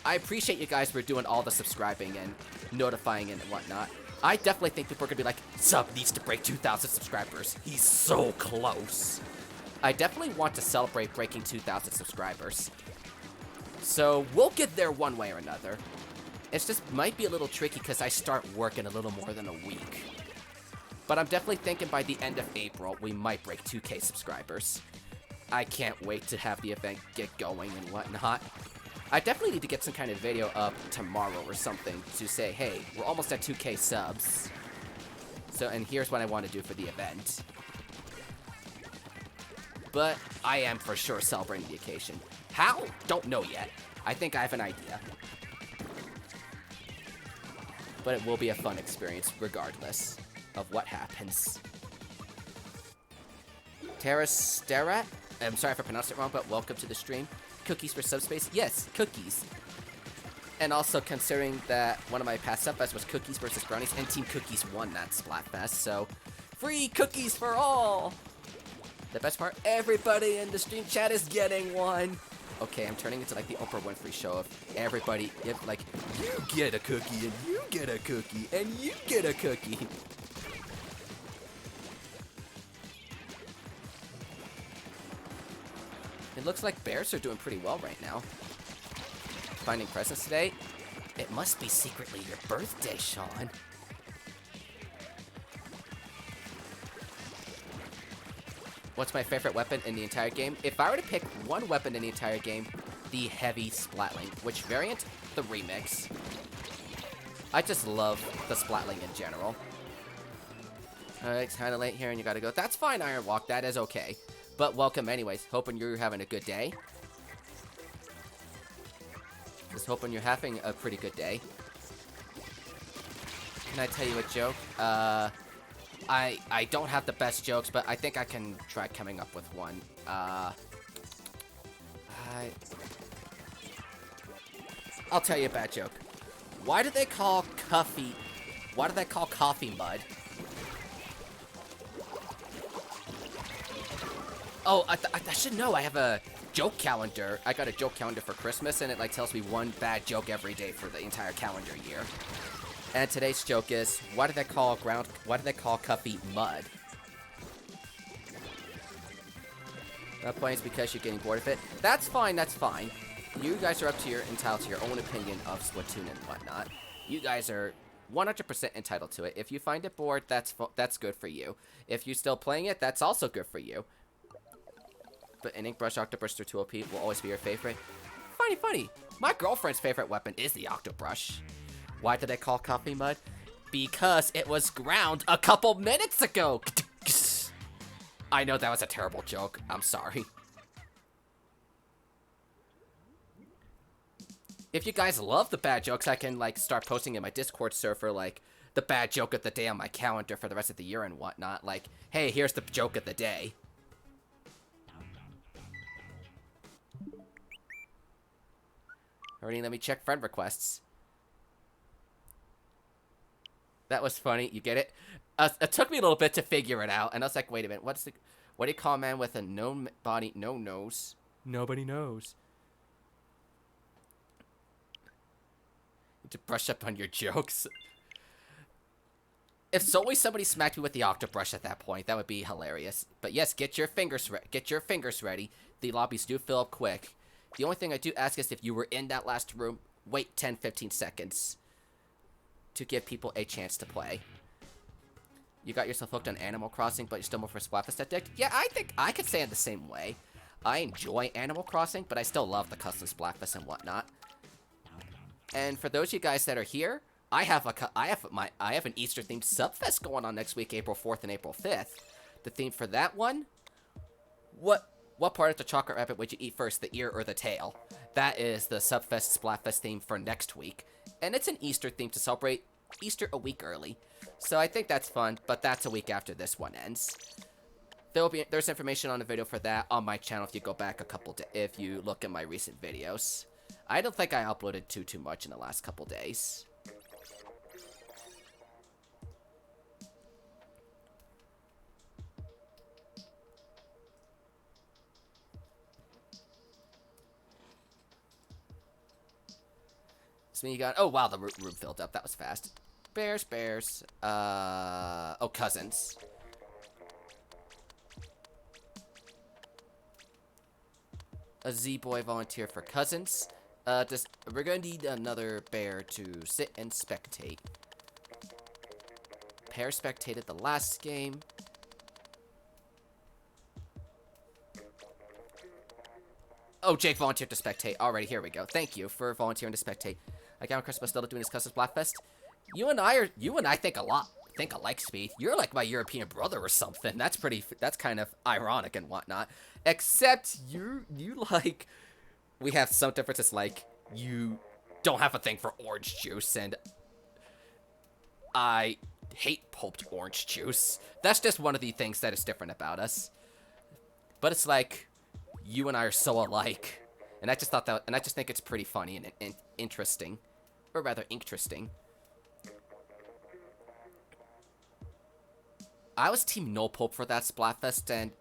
I appreciate you guys for doing all the subscribing and notifying and whatnot. I definitely think people are going to be like, Sub needs to break 2,000 subscribers. He's so close. I definitely want to celebrate breaking 2,000 subscribers. So, we'll get there one way or another. It's just might be a little tricky because I start work in a little more than a week. But I'm definitely thinking by the end of April, we might break 2K subscribers. I can't wait to have the event get going and whatnot. I definitely need to get some kind of video up tomorrow or something to say, hey, we're almost at 2K subs. So, and here's what I want to do for the event. But I am for sure celebrating the occasion. How? Don't know yet. I think I have an idea. But it will be a fun experience regardless of what happens. Terrasterat? I'm sorry if I pronounced it wrong, but welcome to the stream. Cookies for Subspace? Yes, cookies. And also considering that one of my past Subfests was cookies versus brownies, and Team Cookies won that Splatfest, so free cookies for all! The best part, everybody in the stream chat is getting one! Okay, I'm turning into like the Oprah Winfrey show of everybody, if like, you get a cookie, and you get a cookie, and you get a cookie. It looks like bears are doing pretty well right now. Finding presents today? It must be secretly your birthday, Sean. What's my favorite weapon in the entire game? If I were to pick one weapon in the entire game, the heavy Splatling. Which variant? The remix. I just love the Splatling in general. Alright, it's kind of late here and you gotta go. That's fine, Iron Walk. That is okay. But welcome anyways. Hoping you're having a good day. Just hoping you're having a pretty good day. Can I tell you a joke? I don't have the best jokes, but I think I can try coming up with one. I'll tell you a bad joke. Why do they call coffee mud? Oh, I should know. I have a joke calendar. I got a joke calendar for Christmas, and it like tells me one bad joke every day for the entire calendar year. And today's joke is, why do they call coffee mud? That point is because you're getting bored of it. That's fine, that's fine. You guys are entitled to your own opinion of Splatoon and whatnot. You guys are 100% entitled to it. If you find it bored, that's good for you. If you're still playing it, that's also good for you. But an ink brush, octobrush, or 2OP will always be your favorite. Funny. My girlfriend's favorite weapon is the octobrush. Why did I call coffee mud? Because it was ground a couple minutes ago. I know that was a terrible joke. I'm sorry. If you guys love the bad jokes, I can like start posting in my Discord server like the bad joke of the day on my calendar for the rest of the year and whatnot. Like, hey, here's the joke of the day. Alrighty, let me check friend requests. That was funny. You get it? It took me a little bit to figure it out, and I was like, wait a minute, what do you call a man with a no body, no nose? Nobody knows. To brush up on your jokes. If solely somebody smacked me with the octobrush at that point, that would be hilarious. But yes, get your fingers ready. The lobbies do fill up quick. The only thing I do ask is if you were in that last room, wait 10-15 seconds to give people a chance to play. You got yourself hooked on Animal Crossing, but you're still more for Splatfest addict? Yeah, I think I could say it the same way. I enjoy Animal Crossing, but I still love the custom Splatfest and whatnot. And for those of you guys that are here, I have an Easter themed Subfest going on next week, April 4th and April 5th. The theme for that one, what part of the chocolate rabbit would you eat first, the ear or the tail? That is the Subfest Splatfest theme for next week. And it's an Easter theme to celebrate Easter a week early. So I think that's fun, but that's a week after this one ends. There's information on the video for that on my channel if you go back if you look at my recent videos. I don't think I uploaded too much in the last couple days. So you got, oh wow, the room filled up. That was fast. Bears. Oh, cousins. A Z-boy volunteer for cousins. We're gonna need another bear to sit and spectate. pair spectated the last game. Oh, Jake volunteered to spectate. Alrighty, here we go. Thank you for volunteering to spectate. I got Chris still doing his custom Splatfest. You and I think alike, Speed. You're like my European brother or something. That's kind of ironic and whatnot. Except you like, we have some differences, like, you don't have a thing for orange juice, and I hate pulped orange juice. That's just one of the things that is different about us. But it's like, you and I are so alike. And I just think it's pretty funny and interesting. Or rather, interesting. I was team no pulp for that Splatfest, and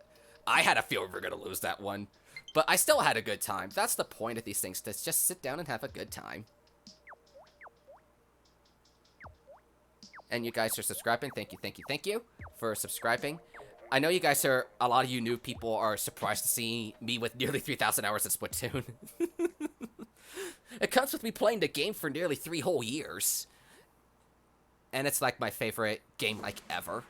I had a feeling we were gonna lose that one. But I still had a good time. That's the point of these things, to just sit down and have a good time. And you guys are subscribing. Thank you for subscribing. I know you guys a lot of you new people are surprised to see me with nearly 3,000 hours of Splatoon. It comes with me playing the game for nearly 3 whole years. And it's like my favorite game like ever.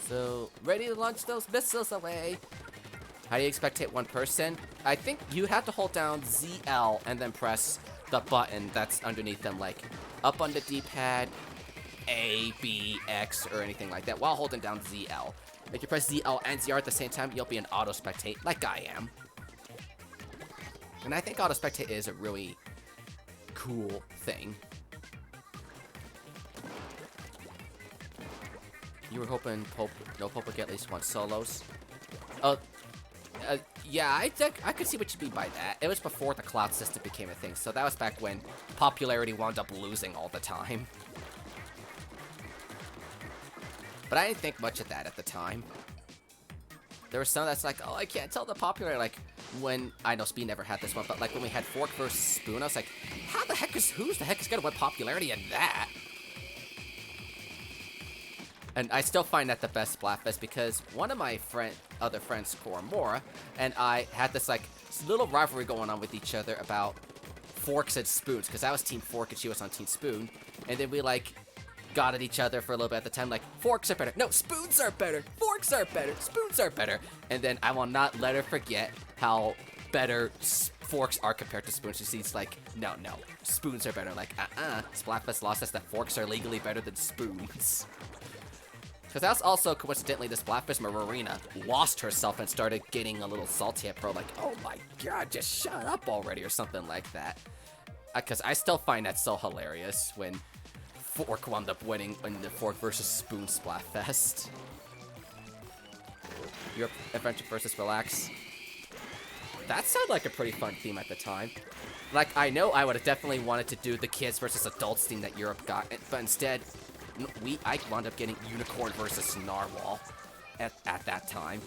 So, ready to launch those missiles away. How do you expect to hit one person? I think you have to hold down ZL and then press the button that's underneath them, like up on the D-pad, A, B, X, or anything like that, while holding down ZL. If you press ZL and ZR at the same time, you'll be an auto spectate, like I am. And I think auto spectate is a really cool thing. You were hoping no Pope would get at least 1 solos. Yeah, I could see what you mean by that. It was before the cloud system became a thing, so that was back when popularity wound up losing all the time. But I didn't think much of that at the time. There was some that's like, oh, I can't tell the popularity, like, when, I know Speed never had this one, but like when we had Fork versus Spoon, I was like, who's the heck is gonna win popularity in that? And I still find that the best Splatfest because one of my other friends, Koromora, and I had this like little rivalry going on with each other about forks and spoons, because I was Team Fork and she was on Team Spoon, and then we like got at each other for a little bit at the time, like, forks are better, no, spoons are better, forks are better, spoons are better, and then I will not let her forget how better forks are compared to spoons. She's like, no, spoons are better, like, Splatfest lost us that forks are legally better than spoons. Because that's also, coincidentally, this Splatfest Marina lost herself and started getting a little salty at Pro, like, oh my god, just shut up already, or something like that. Because I still find that so hilarious when Fork wound up winning in the Fork versus Spoon Splatfest. Your Adventure versus Relax. That sounded like a pretty fun theme at the time. Like, I know I would have definitely wanted to do the kids versus adults theme that Europe got, but instead, I wound up getting Unicorn versus Narwhal at that time.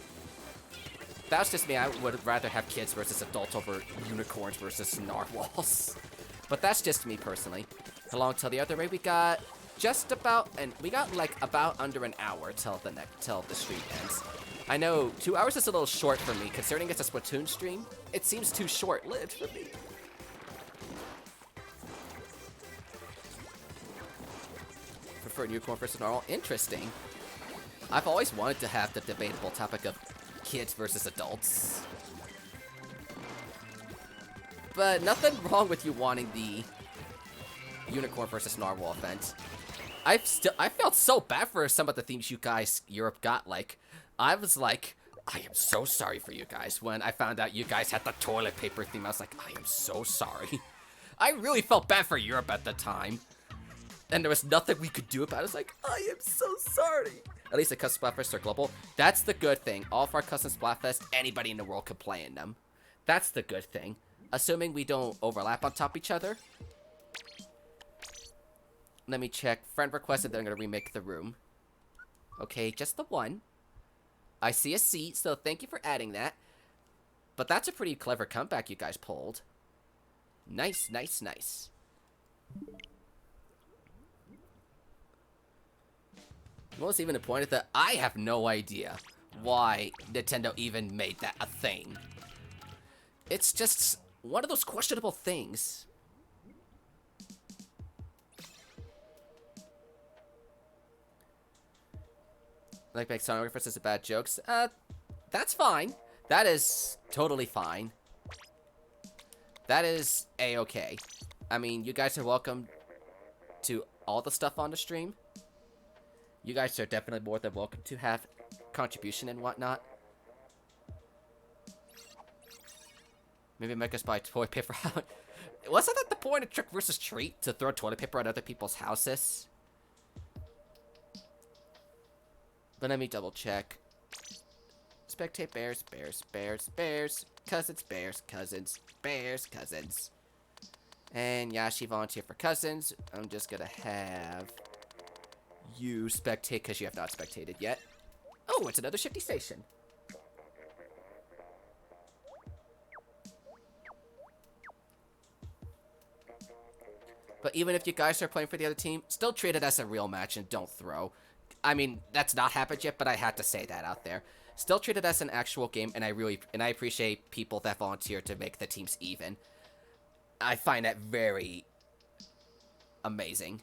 That was just me. I would rather have kids versus adults over unicorns versus narwhals. But that's just me personally. How long till the other raid? We got just about, and we got like about under an hour till the stream ends. I know 2 hours is a little short for me, considering it's a Splatoon stream. It seems too short-lived for me. For Unicorn versus Narwhal. Interesting. I've always wanted to have the debatable topic of kids versus adults. But nothing wrong with you wanting the Unicorn versus Narwhal event. I felt so bad for some of the themes you guys, Europe got. Like, I was like, I am so sorry for you guys. When I found out you guys had the toilet paper theme, I was like, I am so sorry. I really felt bad for Europe at the time. And there was nothing we could do about it. I was like, I am so sorry. At least the custom Splatfests are global. That's the good thing. All of our custom Splatfests, anybody in the world could play in them. That's the good thing. Assuming we don't overlap on top each other. Let me check. Friend requested that I'm going to remake the room. Okay, just the one. I see a C, so thank you for adding that. But that's a pretty clever comeback you guys pulled. Nice, nice, nice. What was even the point of that? I have no idea why Nintendo even made that a thing. It's just one of those questionable things. Like make song references to bad jokes. That's fine. That is totally fine. That is a-okay. I mean, you guys are welcome to all the stuff on the stream. You guys are definitely more than welcome to have contribution and whatnot. Maybe make us buy toilet paper out. Wasn't that the point of Trick versus Treat? To throw toilet paper at other people's houses? But let me double check. Spectate bears, bears, bears, bears. Cousins, bears, cousins, bears, cousins. And Yashi volunteer for cousins. I'm just gonna have you spectate because you have not spectated yet. Oh, it's another shifty station. But even if you guys are playing for the other team, still treat it as a real match and don't throw. I mean, that's not happened yet, but I had to say that out there. Still treat it as an actual game, and I appreciate people that volunteer to make the teams even. I find that very amazing.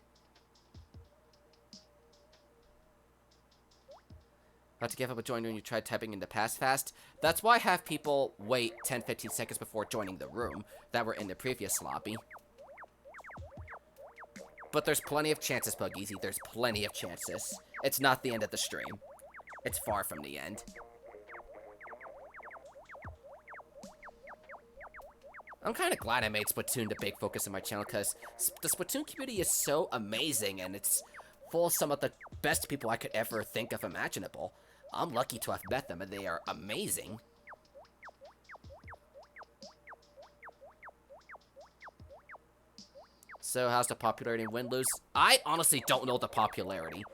About to give up a join when you tried typing in the past fast. That's why I have people wait 10-15 seconds before joining the room that were in the previous lobby. But there's plenty of chances, Buggeasy. There's plenty of chances. It's not the end of the stream. It's far from the end. I'm kind of glad I made Splatoon the big focus of my channel, because the Splatoon community is so amazing, and it's full of some of the best people I could ever think of imaginable. I'm lucky to have met them, and they are amazing. So how's the popularity and win-lose? I honestly don't know the popularity,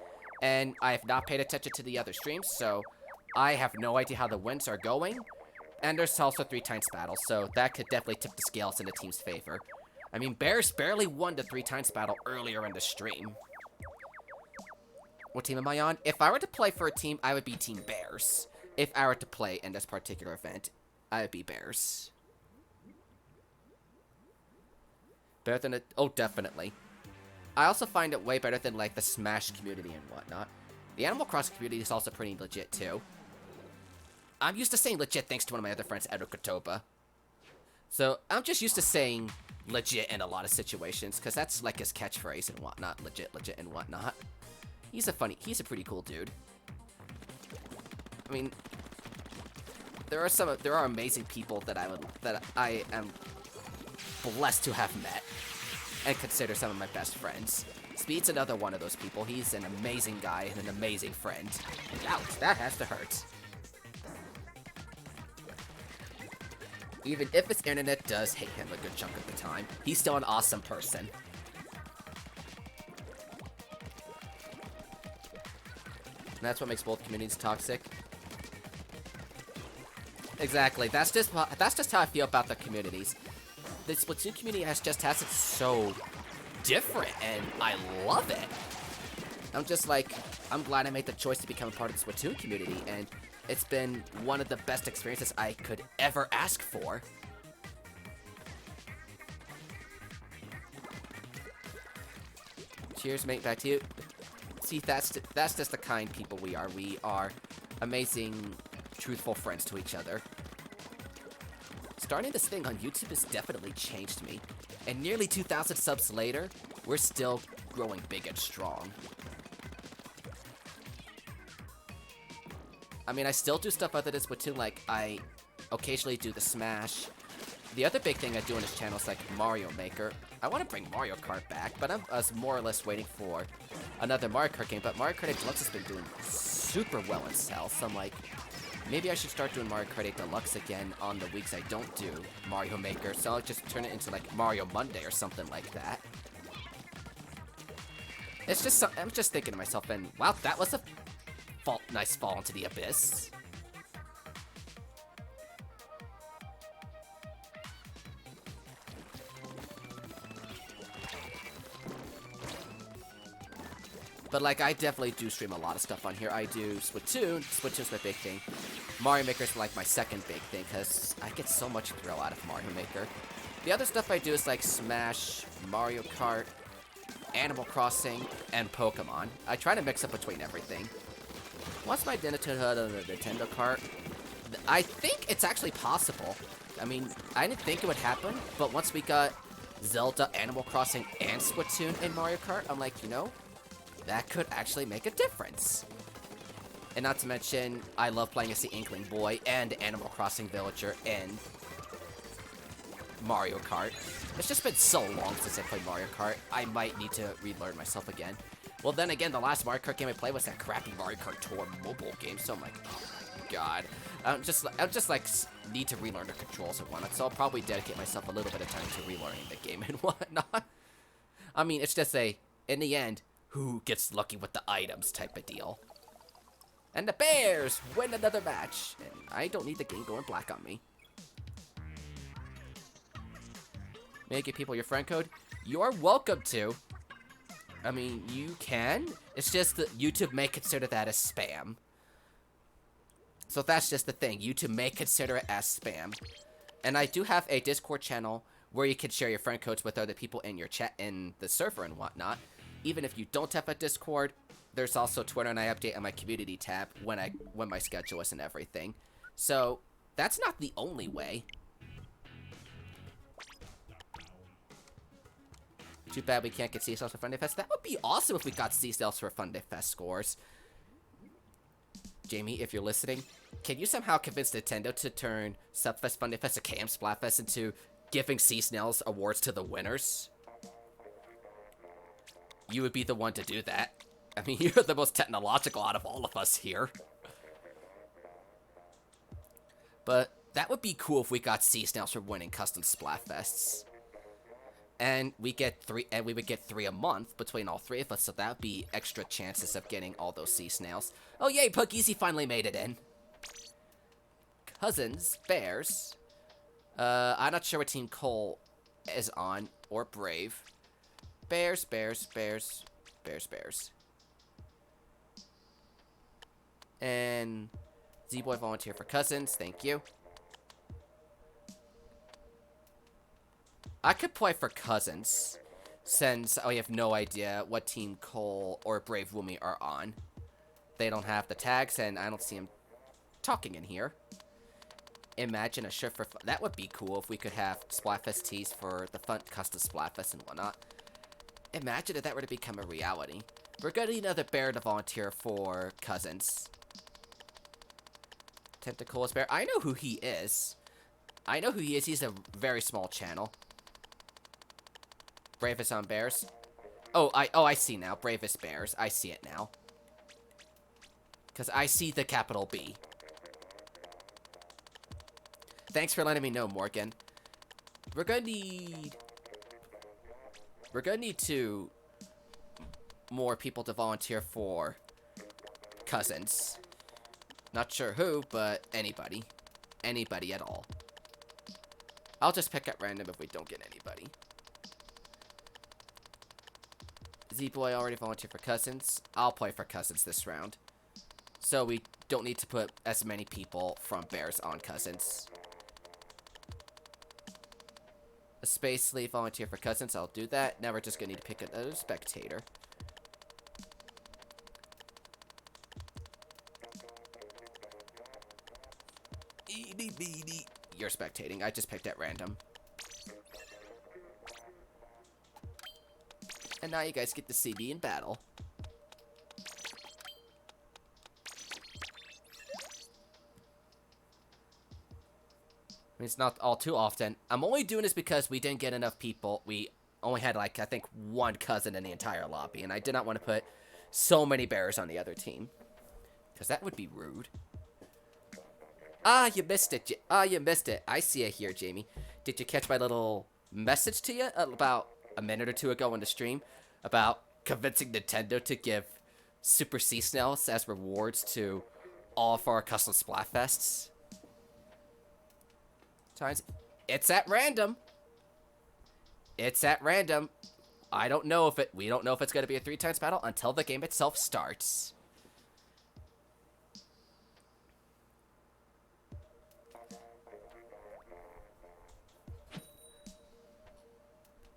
and I have not paid attention to the other streams, so I have no idea how the wins are going. And there's also 3x battle, so that could definitely tip the scales in the team's favor. I mean, Bears barely won the 3x battle earlier in the stream. What team am I on? If I were to play for a team, I would be Team Bears. If I were to play in this particular event, I would be Bears. Better than it? Oh, definitely. I also find it way better than, like, the Smash community and whatnot. The Animal Crossing community is also pretty legit, too. I'm used to saying legit thanks to one of my other friends, Educatoba. So, I'm just used to saying legit in a lot of situations, because that's, like, his catchphrase and whatnot. Legit, legit, and whatnot. He's a pretty cool dude. I mean, there are amazing people that I am blessed to have met and consider some of my best friends. Speed's another one of those people. He's an amazing guy and an amazing friend. Ouch, that has to hurt. Even if his internet does hate him a good chunk of the time, he's still an awesome person. And that's what makes both communities toxic. Exactly. That's just how I feel about the communities. The Splatoon community has it so different, and I love it. I'm just like, I'm glad I made the choice to become a part of the Splatoon community, and it's been one of the best experiences I could ever ask for. Cheers, mate. Back to you. See, that's just the kind people we are. We are amazing, truthful friends to each other. Starting this thing on YouTube has definitely changed me. And nearly 2,000 subs later, we're still growing big and strong. I mean, I still do stuff other than Splatoon, like I occasionally do the Smash. The other big thing I do on this channel is like Mario Maker. I want to bring Mario Kart back, but I'm more or less waiting for another Mario Kart game. But Mario Kart 8 Deluxe has been doing super well in sales, so I'm like, maybe I should start doing Mario Kart 8 Deluxe again on the weeks I don't do Mario Maker, so I'll just turn it into like Mario Monday or something like that. It's just, I'm just thinking to myself, and wow, that was a nice fall into the abyss. But, like, I definitely do stream a lot of stuff on here. I do Splatoon. Splatoon's my big thing. Mario Maker's, like, my second big thing, because I get so much thrill out of Mario Maker. The other stuff I do is, like, Smash, Mario Kart, Animal Crossing, and Pokemon. I try to mix up between everything. Once my Nintendo on the Nintendo cart, I think it's actually possible. I mean, I didn't think it would happen, but once we got Zelda, Animal Crossing, and Splatoon in Mario Kart, I'm like, you know, that could actually make a difference. And not to mention, I love playing as the Inkling Boy and Animal Crossing Villager in Mario Kart. It's just been so long since I played Mario Kart, I might need to relearn myself again. Well, then again, the last Mario Kart game I played was that crappy Mario Kart Tour mobile game, so I'm like, oh my god. I'll just like, need to relearn the controls and whatnot, so I'll probably dedicate myself a little bit of time to relearning the game and whatnot. I mean, it's just in the end, who gets lucky with the items type of deal. And the Bears win another match. And I don't need the game going black on me. May I give people your friend code? You're welcome to. I mean, you can. It's just that YouTube may consider that as spam. So that's just the thing. YouTube may consider it as spam. And I do have a Discord channel where you can share your friend codes with other people in your chat, in the server and whatnot. Even if you don't have a Discord, there's also Twitter, and I update on my community tab when my schedule is and everything. So that's not the only way. Too bad we can't get C-Sales for Funday Fest. That would be awesome if we got C-Sales for Funday Fest scores. Jamie, if you're listening, can you somehow convince Nintendo to turn Subfest, Funday Fest, and KM Splatfest into giving C-Snails awards to the winners? You would be the one to do that. I mean, you're the most technological out of all of us here. But that would be cool if we got C-Snails for winning custom Splatfests. And we would get 3 a month between all 3 of us, so that would be extra chances of getting all those C-Snails. Oh yay, Pugeezy finally made it in. Cousins, Bears. I'm not sure what team Cole is on, or Brave. Bears, Bears, Bears, Bears, Bears. And Z-Boy volunteer for Cousins, thank you. I could play for Cousins, since I have no idea what team Cole or Brave Woomy are on. They don't have the tags, and I don't see him talking in here. Imagine a shirt for fun. That would be cool if we could have Splatfest tees for the fun custom Splatfest and whatnot. Imagine if that were to become a reality. We're gonna need another bear to volunteer for Cousins. Tentacles Bear. I know who he is. I know who he is. He's a very small channel. Bravest on Bears. Oh, I see now. Bravest Bears. I see it now. Because I see the capital B. Thanks for letting me know, Morgan. We're gonna need more people to volunteer for Cousins. Not sure who, but anybody. Anybody at all. I'll just pick at random if we don't get anybody. Z-Boy already volunteered for Cousins. I'll play for Cousins this round. So we don't need to put as many people from Bears on Cousins. A Space Sleeve volunteer for Cousins. I'll do that. Now we're just gonna need to pick another spectator. You're spectating. I just picked at random. And now you guys get to see me in battle. I mean, it's not all too often. I'm only doing this because we didn't get enough people. We only had, like, I think, 1 cousin in the entire lobby. And I did not want to put so many bears on the other team. Because that would be rude. Ah, you missed it. You missed it. I see it here, Jamie. Did you catch my little message to you about a minute or two ago on the stream? About convincing Nintendo to give Super Sea Snails as rewards to all of our custom Splatfests. It's at random. It's at random. We don't know if it's going to be a 3x battle until the game itself starts.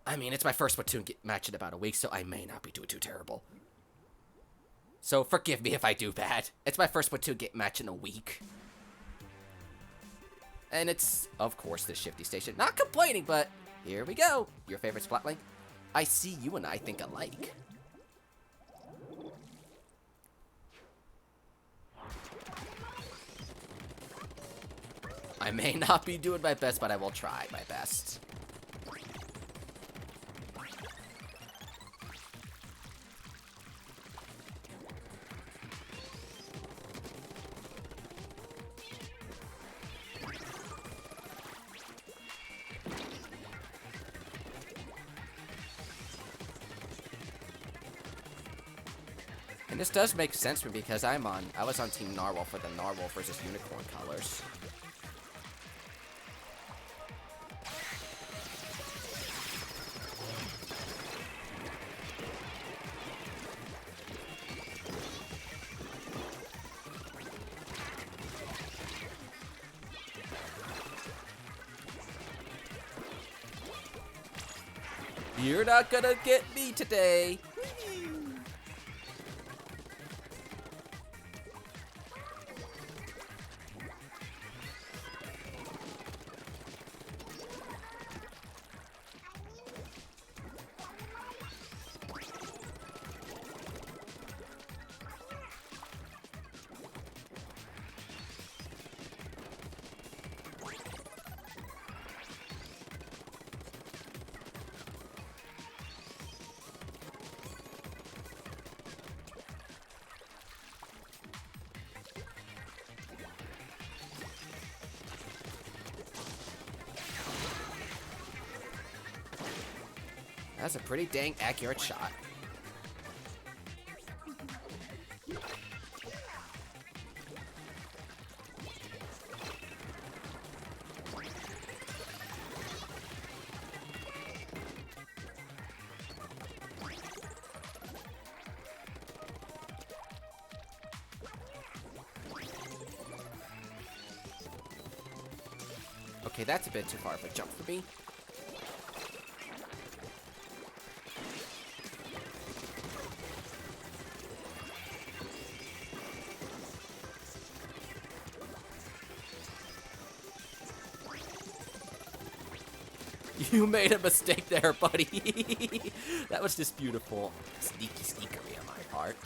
I mean, it's my first Splatoon match in about a week, so I may not be doing too terrible. So forgive me if I do bad. It's my first Splatoon match in a week. And it's, of course, the Shifty Station. Not complaining, but here we go. Your favorite Splatling? I see you and I think alike. I may not be doing my best, but I will try my best. And this does make sense for me because I was on Team Narwhal for the Narwhal versus Unicorn colors. You're not gonna get me today. That's a pretty dang accurate shot. Okay, that's a bit too far of a jump for me. You made a mistake there, buddy. That was just beautiful. Sneaky sneakery on my part.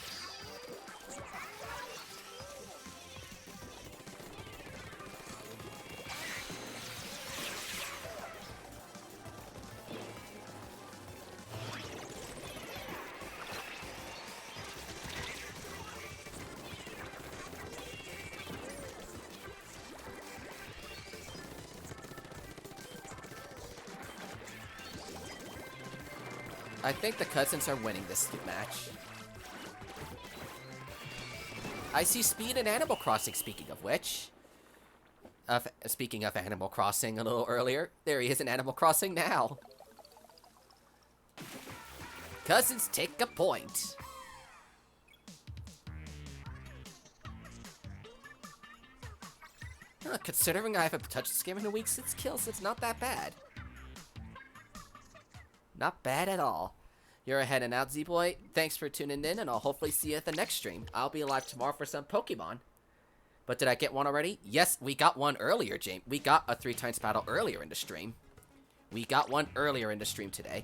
I think the cousins are winning this match. I see speed in Animal Crossing, speaking of which. Speaking of Animal Crossing a little earlier, there he is in Animal Crossing now. Cousins take a point. Considering I haven't touched this game in a week since Kills, it's not that bad. Not bad at all. You're ahead and out, Z-Boy. Thanks for tuning in, and I'll hopefully see you at the next stream. I'll be live tomorrow for some Pokemon. But did I get one already? Yes, we got one earlier, James. We got a 3x battle earlier in the stream. We got one earlier in the stream today.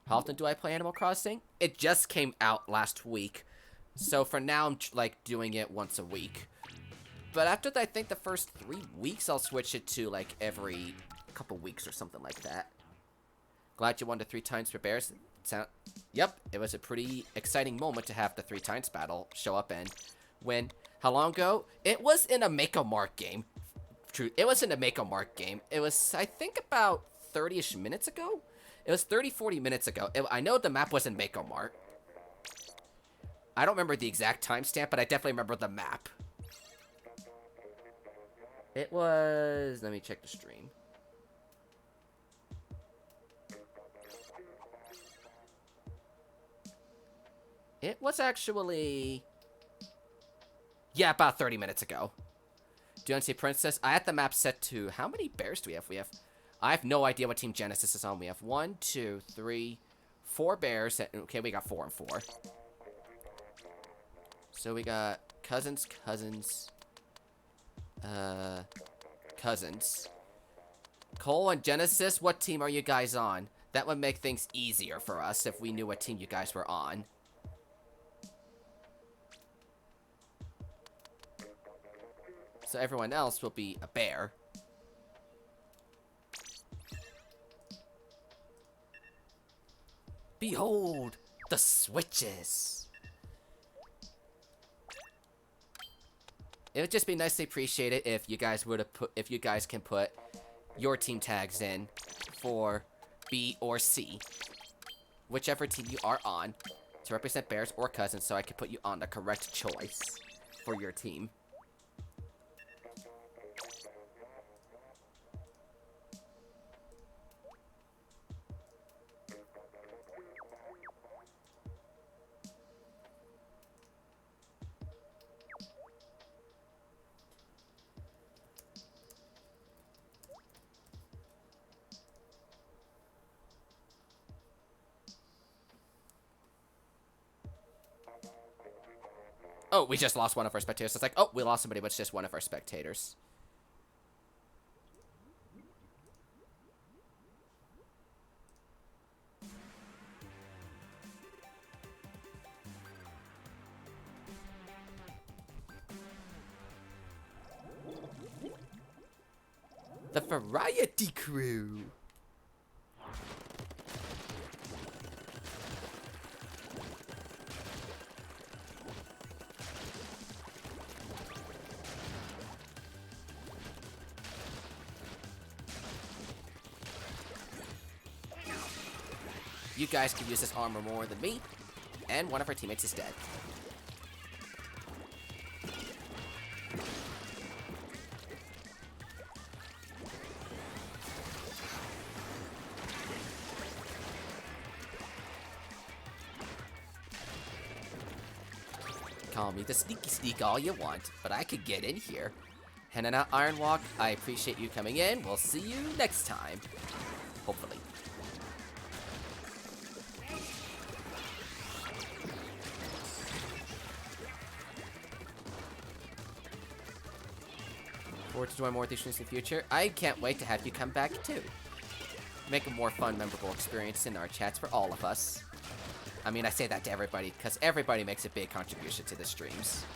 How often do I play Animal Crossing? It just came out last week. So for now, I'm like doing it once a week. But after I think the first 3 weeks, I'll switch it to like every couple weeks or something like that. Glad you won the 3x for Bears. Yep, it was a pretty exciting moment to have the 3x battle show up and win. How long ago? It was in a Mako Mark game. True, it was in a Mako Mark game. It was, I think, about 30-ish minutes ago? It was 30, 40 minutes ago. I know the map was in Mako Mart. I don't remember the exact timestamp, but I definitely remember the map. It was... Let me check the stream. It was actually... Yeah, about 30 minutes ago. Do you want to see Princess? I had the map set to... How many bears do we have? I have no idea what Team Genesis is on. We have 1, 2, 3, 4 bears. Okay, we got 4 and 4. So we got cousins. Cole and Genesis, what team are you guys on? That would make things easier for us if we knew what team you guys were on. So everyone else will be a bear. Behold, the switches. It would just be nicely appreciated if you guys can put your team tags in for B or C, whichever team you are on, to represent bears or cousins, so I can put you on the correct choice for your team. Oh, we just lost one of our spectators. It's like, oh, we lost somebody, but it's just one of our spectators. The Variety Crew. You guys can use this armor more than me, and one of our teammates is dead. Call me the sneaky sneak all you want, but I could get in here. Handing out Iron Walk, I appreciate you coming in. We'll see you next time. Hopefully. Forward to join more of these streams in the future. I can't wait to have you come back too. Make a more fun, memorable experience in our chats for all of us. I mean, I say that to everybody, because everybody makes a big contribution to the streams.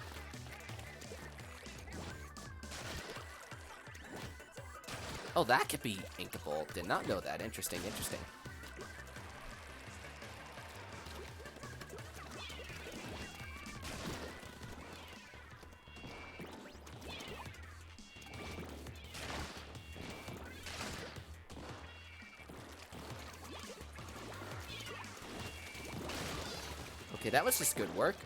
Oh, that could be inkable. Did not know that. Interesting, interesting. Okay, that was just good work.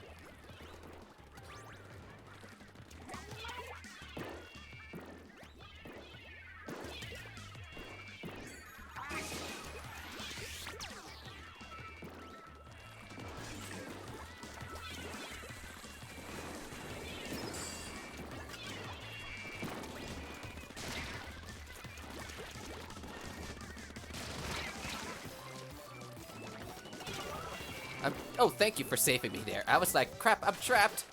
Oh, thank you for saving me there. I was like, crap, I'm trapped.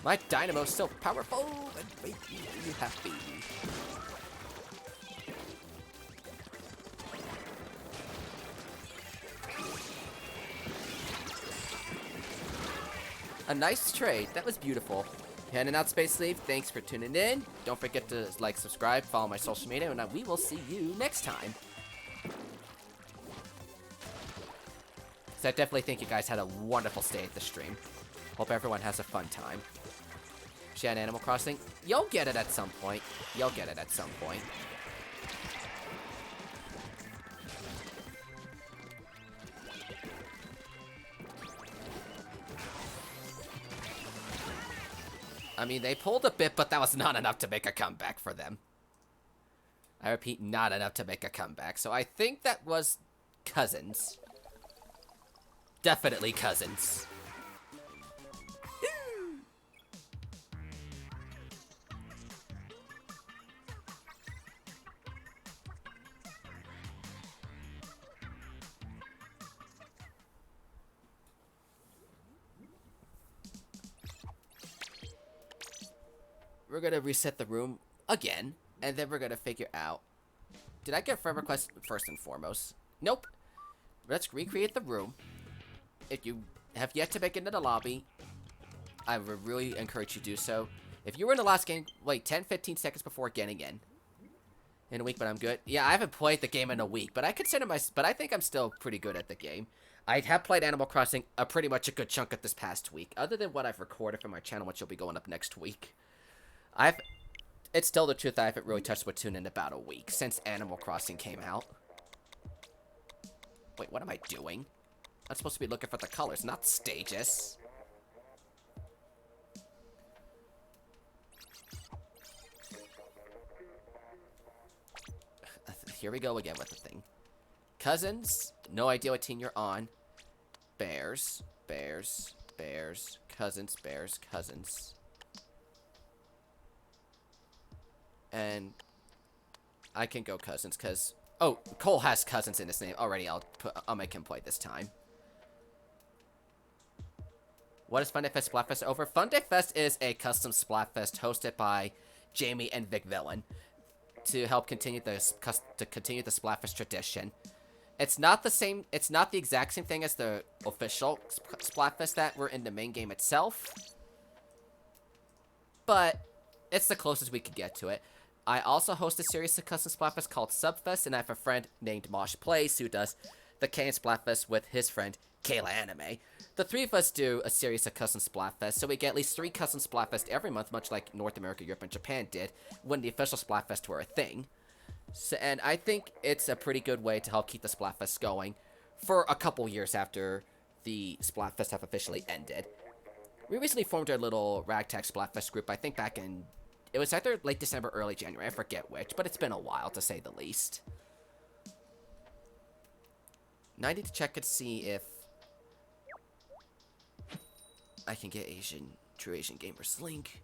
My dynamo's so powerful and make me happy. A nice trade. That was beautiful. Handing out Space Slave, thanks for tuning in. Don't forget to like, subscribe, follow my social media, and we will see you next time. So I definitely think you guys had a wonderful stay at the stream. Hope everyone has a fun time. Shan Animal Crossing, you'll get it at some point. You'll get it at some point. I mean, they pulled a bit, but that was not enough to make a comeback for them. I repeat, not enough to make a comeback. So I think that was Cousins. Definitely Cousins. We're gonna reset the room again, and then we're gonna figure out... Did I get friend request first and foremost? Nope. Let's recreate the room. If you have yet to make it into the lobby, I would really encourage you to do so. If you were in the last game, wait 10-15 seconds before getting in a week, but I'm good. Yeah, I haven't played the game in a week, but I think I'm still pretty good at the game. I have played Animal Crossing pretty much a good chunk of this past week, other than what I've recorded for my channel, which will be going up next week. It's still the truth that I haven't really touched Splatoon in about a week, since Animal Crossing came out. Wait, what am I doing? I'm supposed to be looking for the colors, not stages. Here we go again with the thing. Cousins, no idea what team you're on. Bears, bears, bears, cousins, bears, cousins. And I can go Cousins, because... Oh, Cole has Cousins in his name. Already, I'll make him play this time. What is Funday Fest Splatfest over? Funday Fest is a custom Splatfest hosted by Jamie and Vic Villain to help continue the Splatfest tradition. It's not the exact same thing as the official Splatfest that were in the main game itself, but it's the closest we could get to it. I also host a series of custom Splatfest called Subfest, and I have a friend named Mosh Plays who does the K and Splatfest with his friend Kayla Anime. The three of us do a series of custom Splatfest, so we get at least 3 custom Splatfest every month, much like North America, Europe, and Japan did when the official Splatfest were a thing. So, and I think it's a pretty good way to help keep the Splatfest going for a couple years after the Splatfest have officially ended. We recently formed our little Ragtag Splatfest group, I think back in... It was either late December, early January, I forget which, but it's been a while, to say the least. Now I need to check and see if I can get True Asian Gamers link.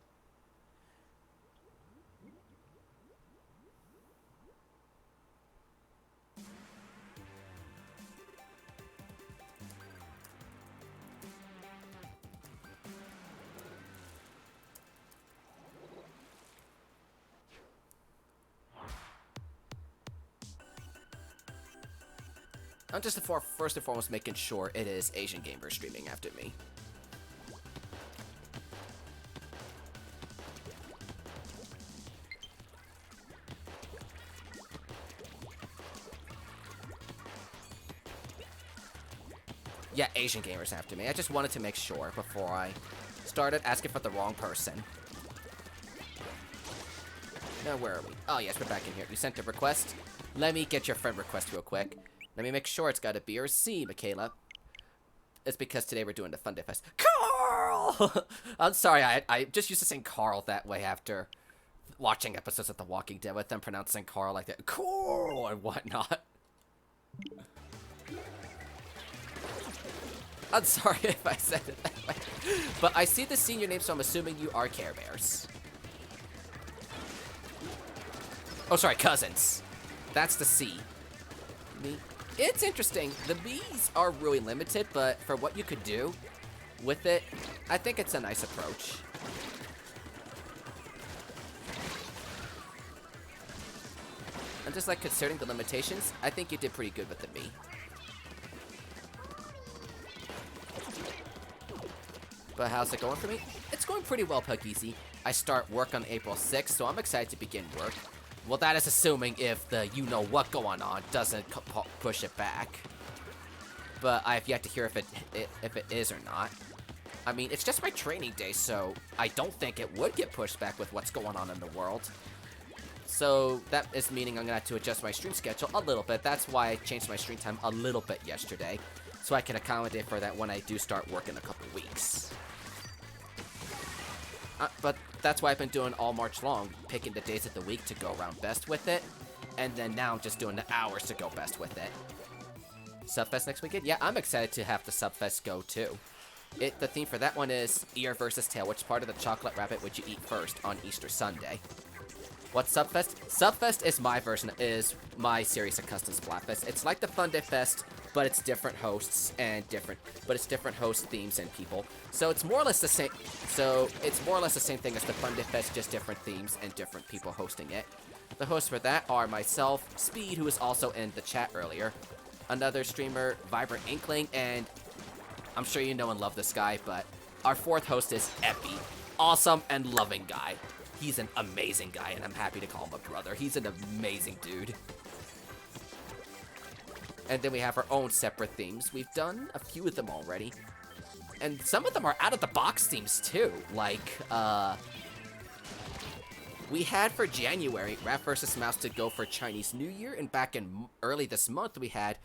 I'm just first and foremost making sure it is Asian Gamer streaming after me. Yeah, Asian Gamers after me. I just wanted to make sure before I started asking for the wrong person. Now, where are we? Oh, yes, we're back in here. You sent a request? Let me get your friend request real quick. Let me make sure it's got a B or C, Michaela. It's because today we're doing the Funday Fest. Carl! I'm sorry, I just used to saying Carl that way after watching episodes of The Walking Dead with them pronouncing Carl like that. Carl! And whatnot. I'm sorry if I said it that way. But I see the senior name, so I'm assuming you are Care Bears. Oh, sorry, Cousins. That's the C. It's interesting. The B's are really limited, but for what you could do with it, I think it's a nice approach. And just like considering the limitations, I think you did pretty good with the B. But how's it going for me? It's going pretty well, Puggeezy. I start work on April 6th, so I'm excited to begin work. Well, that is assuming if the you-know-what going on doesn't push it back. But I have yet to hear if it is or not. I mean, it's just my training day, so I don't think it would get pushed back with what's going on in the world. So that is meaning I'm going to have to adjust my stream schedule a little bit. That's why I changed my stream time a little bit yesterday, so I can accommodate for that when I do start work in a couple weeks. But that's why I've been doing all March long, picking the days of the week to go around best with it, and then now I'm just doing the hours to go best with it. Subfest next weekend? Yeah, I'm excited to have the Subfest go too. The theme for that one is ear versus tail, which part of the chocolate rabbit would you eat first on Easter Sunday? What's Subfest? Subfest is my series of custom Splatfest. It's like the Funday Fest, but it's different hosts and different host themes and people. So it's more or less the same. So it's more or less the same thing as the Funday Fest, just different themes and different people hosting it. The hosts for that are myself, Speed, who was also in the chat earlier, another streamer, Vibrant Inkling, and I'm sure you know and love this guy, but our fourth host is Epi, awesome and loving guy. He's an amazing guy, and I'm happy to call him a brother. He's an amazing dude. And then we have our own separate themes. We've done a few of them already. And some of them are out-of-the-box themes, too. Like, we had for January, Rat vs. Mouse to go for Chinese New Year, and back in early this month, we had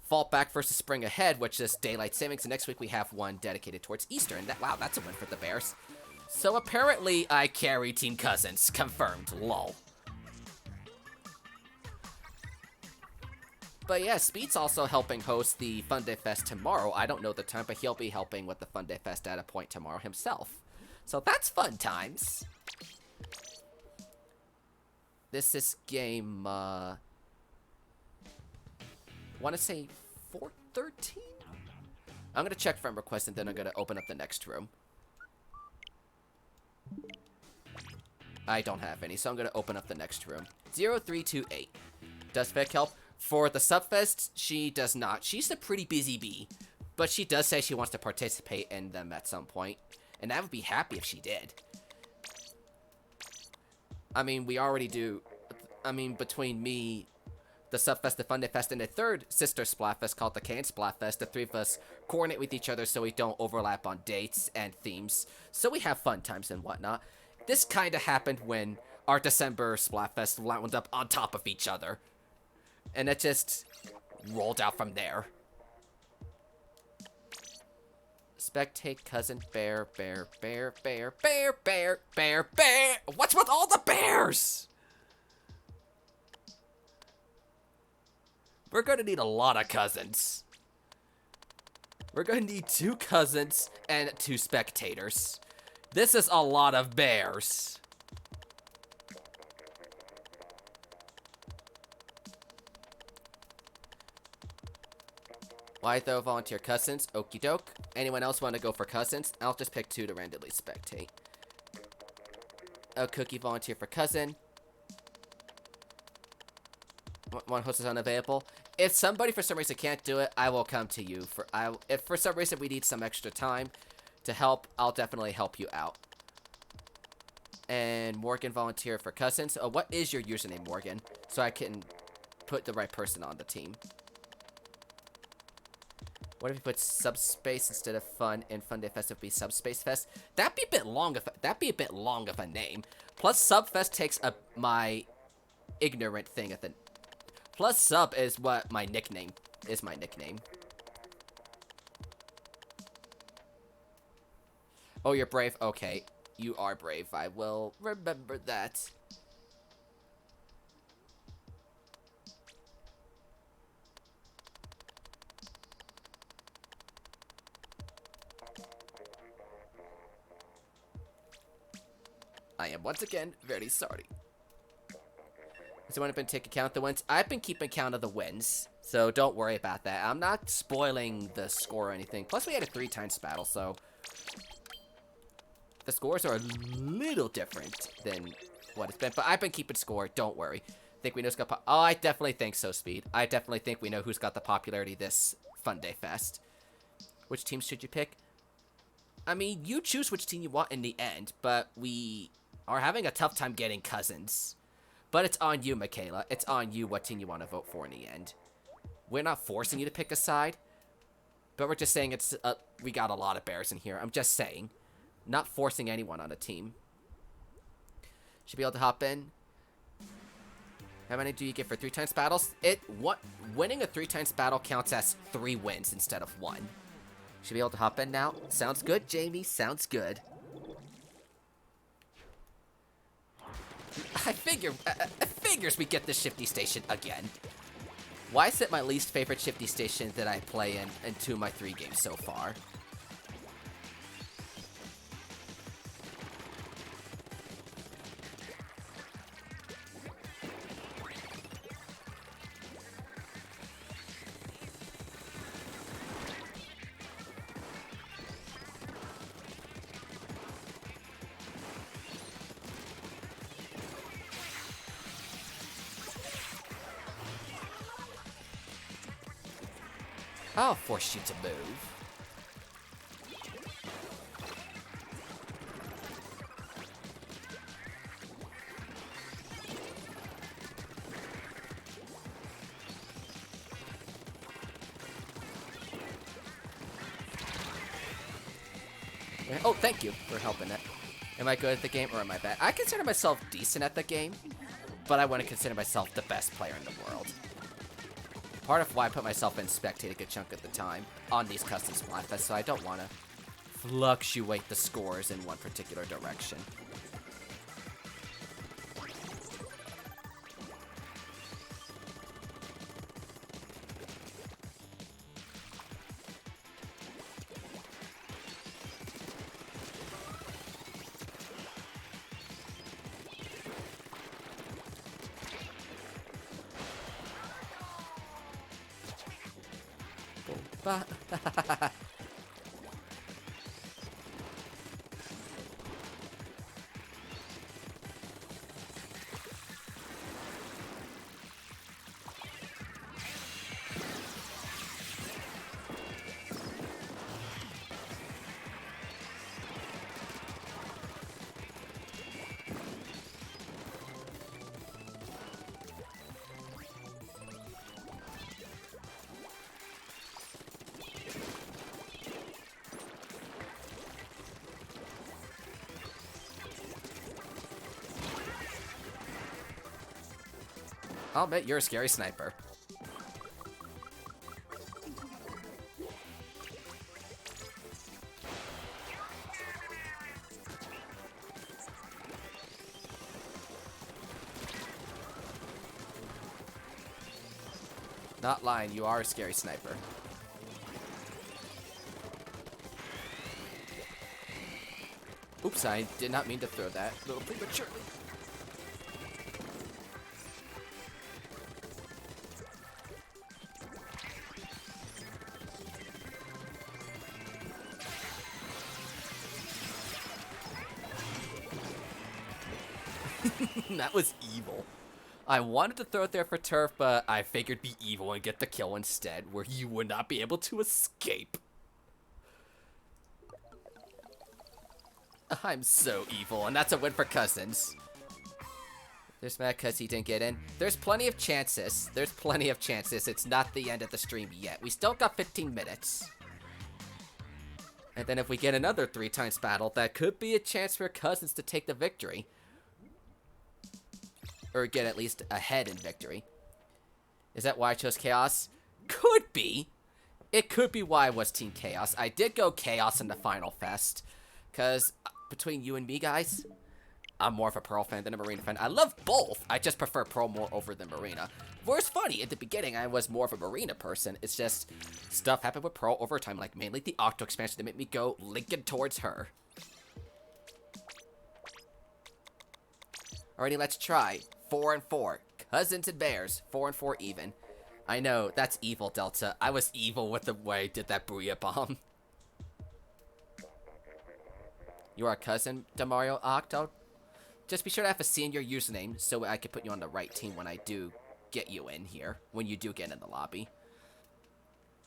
Fall Back versus Spring Ahead, which is Daylight Savings, and next week we have one dedicated towards Easter, and wow, that's a win for the Bears. So apparently, I carry Team Cousins. Confirmed. Lol. But yeah, Speed's also helping host the Funday Fest tomorrow. I don't know the time, but he'll be helping with the Funday Fest at a point tomorrow himself. So that's fun times. This is game, want to say 413? I'm gonna check friend request and then I'm gonna open up the next room. I don't have any, so I'm gonna open up the next room. 0328. Does Vic help? For the Subfest, she does not. She's a pretty busy bee, but she does say she wants to participate in them at some point, and I would be happy if she did. I mean, we already do. I mean, between me, the Subfest, the Funday Fest, and the third sister Splatfest called the Can Splatfest, the three of us coordinate with each other so we don't overlap on dates and themes, so we have fun times and whatnot. This kind of happened when our December Splatfest wound up on top of each other. And it just rolled out from there. Spectate cousin bear. What's with all the bears? We're gonna need a lot of cousins. We're gonna need 2 cousins and 2 spectators. This is a lot of bears. Why though volunteer cousins? Okie doke. Anyone else want to go for cousins? I'll just pick 2 to randomly spectate. A cookie volunteer for cousin. One host is unavailable. If somebody for some reason can't do it, I will come to you. If for some reason we need some extra time to help, I'll definitely help you out. And Morgan volunteer for cousins. Oh, what is your username, Morgan? So I can put the right person on the team. What if you put Subspace instead of Fun and Funday Fest would be Subspace Fest? That'd be a bit long of a name. Plus Subfest takes my ignorant thing at the. Plus Sub is what my nickname is. My nickname. Oh, you're brave. Okay, you are brave. I will remember that. I am once again very sorry. Has anyone been taking count of the wins? I've been keeping count of the wins, so don't worry about that. I'm not spoiling the score or anything. Plus, we had a 3-times battle, so the scores are a little different than what it's been. But I've been keeping score. Don't worry. Think we know who's got? Oh, I definitely think so, Speed. I definitely think we know who's got the popularity this Funday Fest. Which team should you pick? I mean, you choose which team you want in the end, but we are having a tough time getting cousins. But it's on you, Michaela. It's on you what team you want to vote for in the end. We're not forcing you to pick a side, but we're just saying we got a lot of bears in here. I'm just saying. Not forcing anyone on a team. Should be able to hop in. How many do you get for 3-times battles? Winning a 3-times battle counts as 3 wins instead of 1. Should be able to hop in now. Sounds good, Jamie. Sounds good. I figures we get the shifty station again. Why is it my least favorite shifty station that I play in 2 of my 3 games so far? I'll force you to move. Oh, thank you for helping it. Am I good at the game or am I bad? I consider myself decent at the game, but I wouldn't consider myself the best player in the world. Part of why I put myself in spectate a good chunk of the time on these custom Splatfests, so I don't want to fluctuate the scores in one particular direction. I'll bet you're a scary sniper. Not lying, you are a scary sniper. Oops, I did not mean to throw that a little prematurely. That was evil. I wanted to throw it there for turf, but I figured be evil and get the kill instead, where you would not be able to escape. I'm so evil, and that's a win for Cousins. There's mad because he didn't get in. There's plenty of chances. There's plenty of chances. It's not the end of the stream yet. We still got 15 minutes. And then if we get another 3 times battle, that could be a chance for Cousins to take the victory. Or get at least ahead in victory. Is that why I chose Chaos? Could be. It could be why I was Team Chaos. I did go Chaos in the Final Fest. Because between you and me, guys, I'm more of a Pearl fan than a Marina fan. I love both. I just prefer Pearl more over than Marina. Whereas funny, at the beginning, I was more of a Marina person. It's just stuff happened with Pearl over time. Like mainly the Octo expansion that made me go Lincoln towards her. Alrighty, let's try. 4 and 4. Cousins and Bears. 4 and 4 even. I know, that's evil, Delta. I was evil with the way I did that Booyah Bomb. You are a cousin, Demario Octo? Just be sure to have a C in your username so I can put you on the right team when I do get you in here. When you do get in the lobby.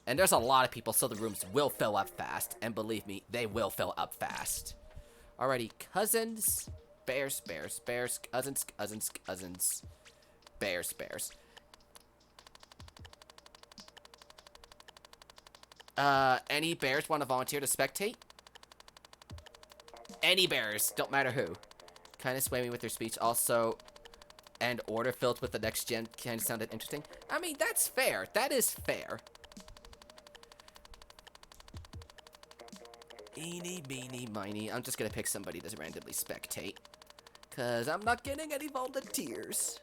And there's a lot of people, so the rooms will fill up fast. And believe me, they will fill up fast. Alrighty, Cousins... Bears, Bears, Bears, Cousins, Cousins, Cousins, Bears, Bears. Any Bears want to volunteer to spectate? Any Bears, don't matter who. Kind of sway me with their speech. Also, and order filled with the next gen kind of sounded interesting. I mean, that's fair. That is fair. Eeny, meeny, miny. I'm just gonna pick somebody to randomly spectate. Because I'm not getting any volunteers.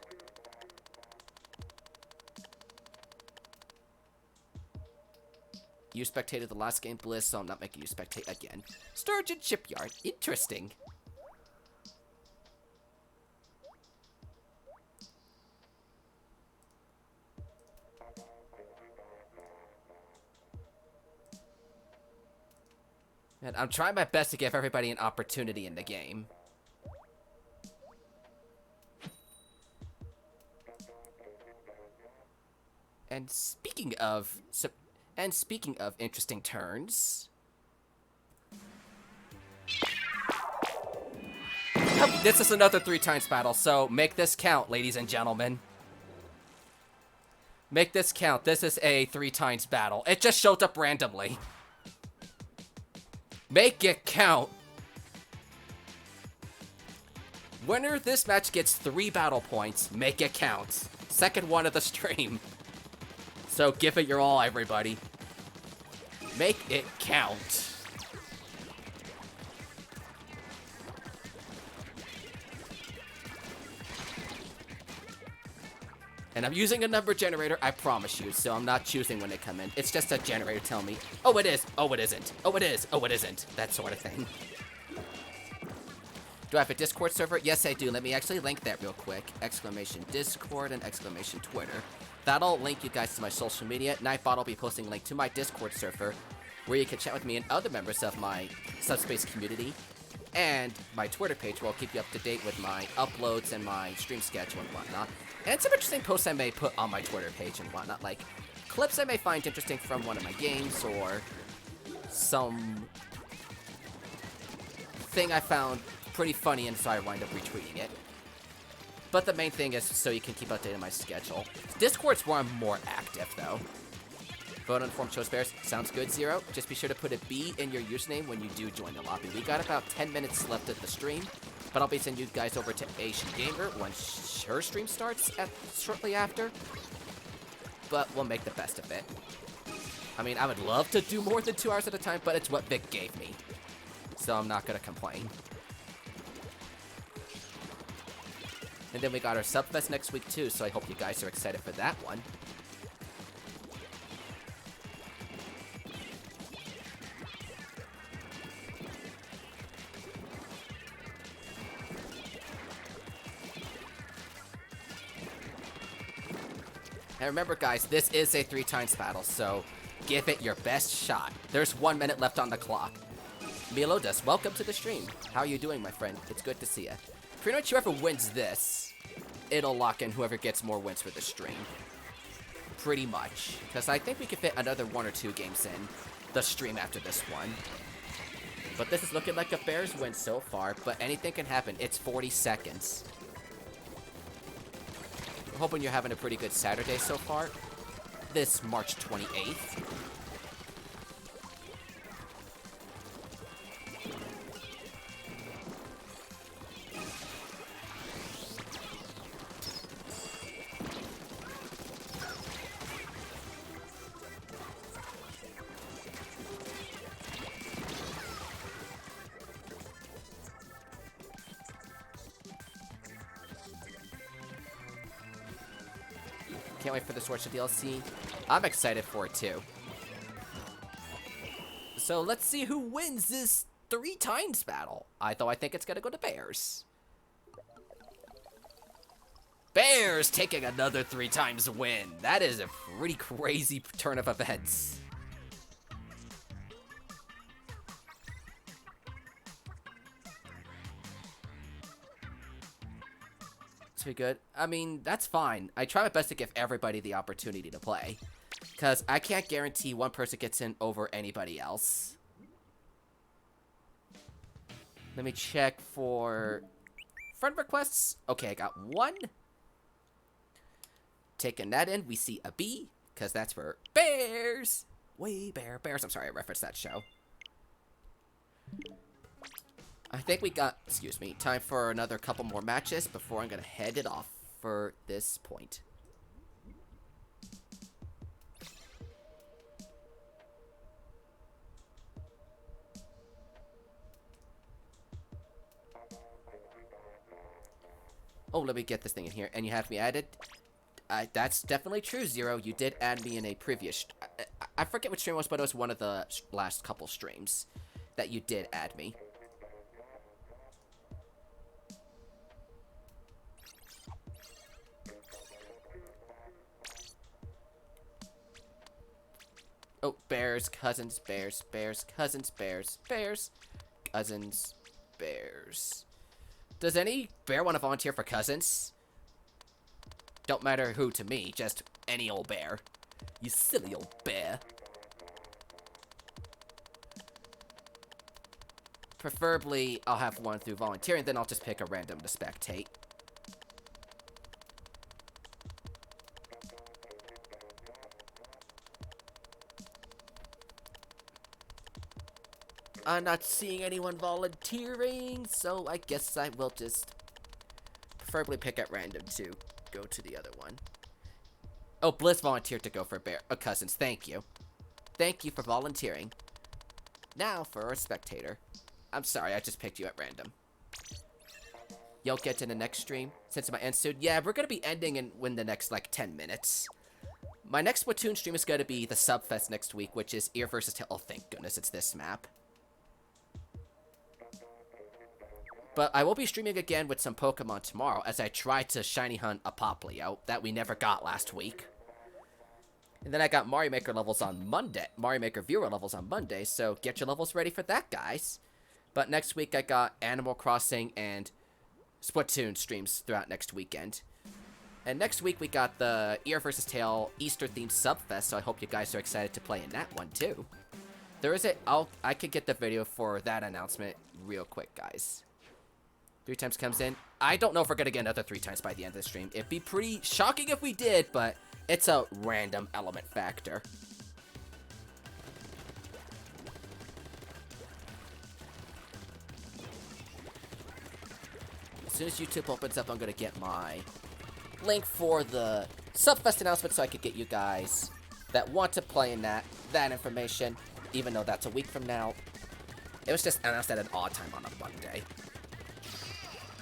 You spectated the last game, Bliss, so I'm not making you spectate again. Sturgeon Shipyard. Interesting. And I'm trying my best to give everybody an opportunity in the game. And speaking of interesting turns, this is another 3 times battle, so make this count, ladies and gentlemen. Make this count. This is a 3 times battle. It just showed up randomly. Make it count. Winner this match gets 3 battle points. Make it count. Second one of the stream. So give it your all, everybody. Make it count. And I'm using a number generator, I promise you, so I'm not choosing when they come in. It's just a generator telling me, oh, it is, oh, it isn't, oh, it is, oh, it isn't, that sort of thing. Do I have a Discord server? Yes, I do. Let me actually link that real quick. Exclamation Discord and exclamation Twitter. That'll link you guys to my social media. Nightbot will be posting a link to my Discord server, where you can chat with me and other members of my Subspace community. And my Twitter page will keep you up to date with my uploads and my stream schedule and whatnot. And some interesting posts I may put on my Twitter page and whatnot, like clips I may find interesting from one of my games, or some thing I found pretty funny and so I wind up retweeting it. But the main thing is so you can keep updated on my schedule. Discord's where I'm more active, though. Vote on the forum shows bears. Sounds good, Zero. Just be sure to put a B in your username when you do join the lobby. We got about 10 minutes left of the stream, but I'll be sending you guys over to Asian Gamer once her stream starts shortly after. But we'll make the best of it. I mean, I would love to do more than 2 hours at a time, but it's what Vic gave me. So I'm not going to complain. And then we got our Subfest next week, too, so I hope you guys are excited for that one. And remember, guys, this is a 3 times battle, so give it your best shot. There's 1 minute left on the clock. Melodus, welcome to the stream. How are you doing, my friend? It's good to see you. Pretty much whoever wins this, it'll lock in whoever gets more wins for the stream. Pretty much. Because I think we can fit another 1 or 2 games in the stream after this one. But this is looking like a Bears win so far, but anything can happen. It's 40 seconds. I'm hoping you're having a pretty good Saturday so far. This March 28th. Can't wait for the Swordship DLC. I'm excited for it too. So let's see who wins this 3 times battle. I think it's gonna go to Bears. Bears taking another 3 times win. That is a pretty crazy turn of events. Pretty good. I mean, that's fine. I try my best to give everybody the opportunity to play, because I can't guarantee one person gets in over anybody else. Let me check for friend requests. Okay, I got 1. Taking that in, we see a B, because that's for Bears. Way Bears. I'm sorry, I referenced that show. I think we got, excuse me, time for another couple more matches before I'm going to head it off for this point. Oh, let me get this thing in here. And you have me added? That's definitely true, Zero. You did add me in a previous... I forget which stream it was, but it was one of the last couple streams that you did add me. Oh, bears, cousins, bears, bears, cousins, bears, bears, cousins, bears. Does any bear want to volunteer for cousins? Don't matter who to me, just any old bear. You silly old bear. Preferably, I'll have one through volunteering, then I'll just pick a random to spectate. I'm not seeing anyone volunteering, so I guess I will just preferably pick at random to go to the other one. Oh, Bliss volunteered to go for cousins. Thank you. Thank you for volunteering. Now for a spectator. I'm sorry, I just picked you at random. You'll get to the next stream since my end soon. Yeah, we're gonna be ending in the next like 10 minutes. My next Splatoon stream is gonna be the Subfest next week, which is Ear versus Tail. Oh, thank goodness it's this map. But I will be streaming again with some Pokemon tomorrow as I try to shiny hunt a Poplio that we never got last week. And then I got Mario Maker levels on Monday, Mario Maker viewer levels on Monday, so get your levels ready for that, guys. But next week I got Animal Crossing and Splatoon streams throughout next weekend. And next week we got the Ear vs. Tail Easter-themed Subfest, so I hope you guys are excited to play in that one too. There is I could get the video for that announcement real quick, guys. 3 times comes in. I don't know if we're gonna get another 3 times by the end of the stream. It'd be pretty shocking if we did, but it's a random element factor. As soon as YouTube opens up, I'm gonna get my link for the Subfest announcement so I could get you guys that want to play in that information, even though that's a week from now. It was just announced at an odd time on a Monday.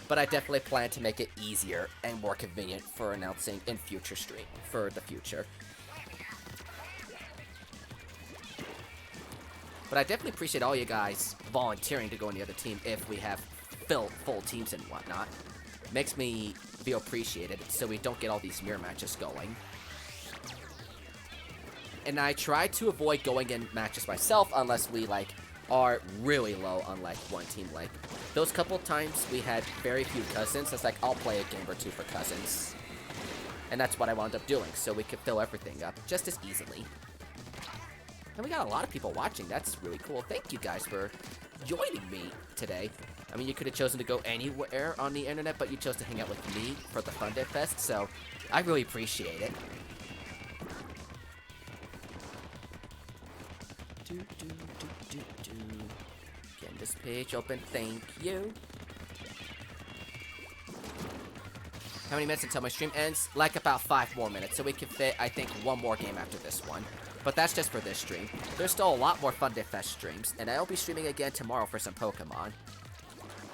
But I definitely plan to make it easier and more convenient for announcing in future stream, for the future. But I definitely appreciate all you guys volunteering to go in the other team if we have full teams and whatnot. Makes me feel appreciated so we don't get all these mirror matches going. And I try to avoid going in matches myself unless we, like, are really low on, like, one team. Like, those couple times we had very few cousins, it's like, I'll play a game or two for cousins. And that's what I wound up doing, so we could fill everything up just as easily. And we got a lot of people watching, that's really cool. Thank you guys for joining me today. I mean, you could have chosen to go anywhere on the internet, but you chose to hang out with me for the Funday Fest, so I really appreciate it. Getting this page open, thank you. How many minutes until my stream ends? Like about 5 more minutes, so we can fit, I think, 1 more game after this one. But that's just for this stream. There's still a lot more Funday Fest streams, and I'll be streaming again tomorrow for some Pokemon.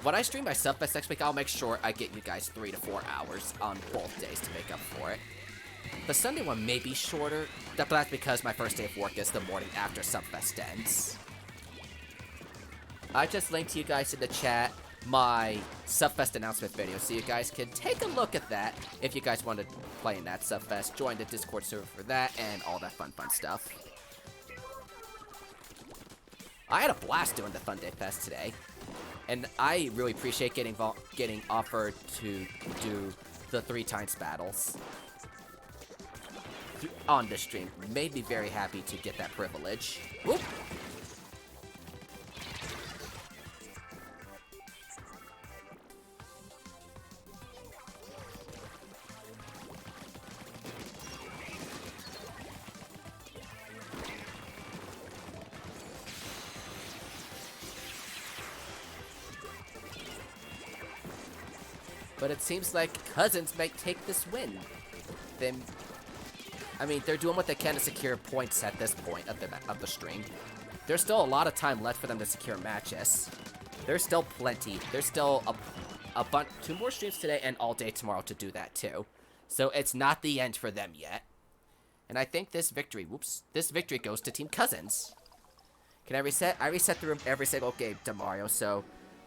When I stream my Subfest next week, I'll make sure I get you guys 3 to 4 hours on both days to make up for it. The Sunday one may be shorter, but that's because my first day of work is the morning after Subfest ends. I just linked to you guys in the chat my Subfest announcement video, so you guys can take a look at that if you guys want to play in that Subfest. Join the Discord server for that and all that fun stuff. I had a blast doing the Funday Fest today, and I really appreciate getting offered to do the 3 times battles on the stream. Made me very happy to get that privilege. Whoop. But it seems like Cousins might take this win. I mean, they're doing what they can to secure points at this point of the stream. There's still a lot of time left for them to secure matches. There's still plenty. There's still two more streams today and all day tomorrow to do that too. So it's not the end for them yet. And I think this victory, this victory goes to Team Cousins. Can I reset? I reset the room every single game to Mario, so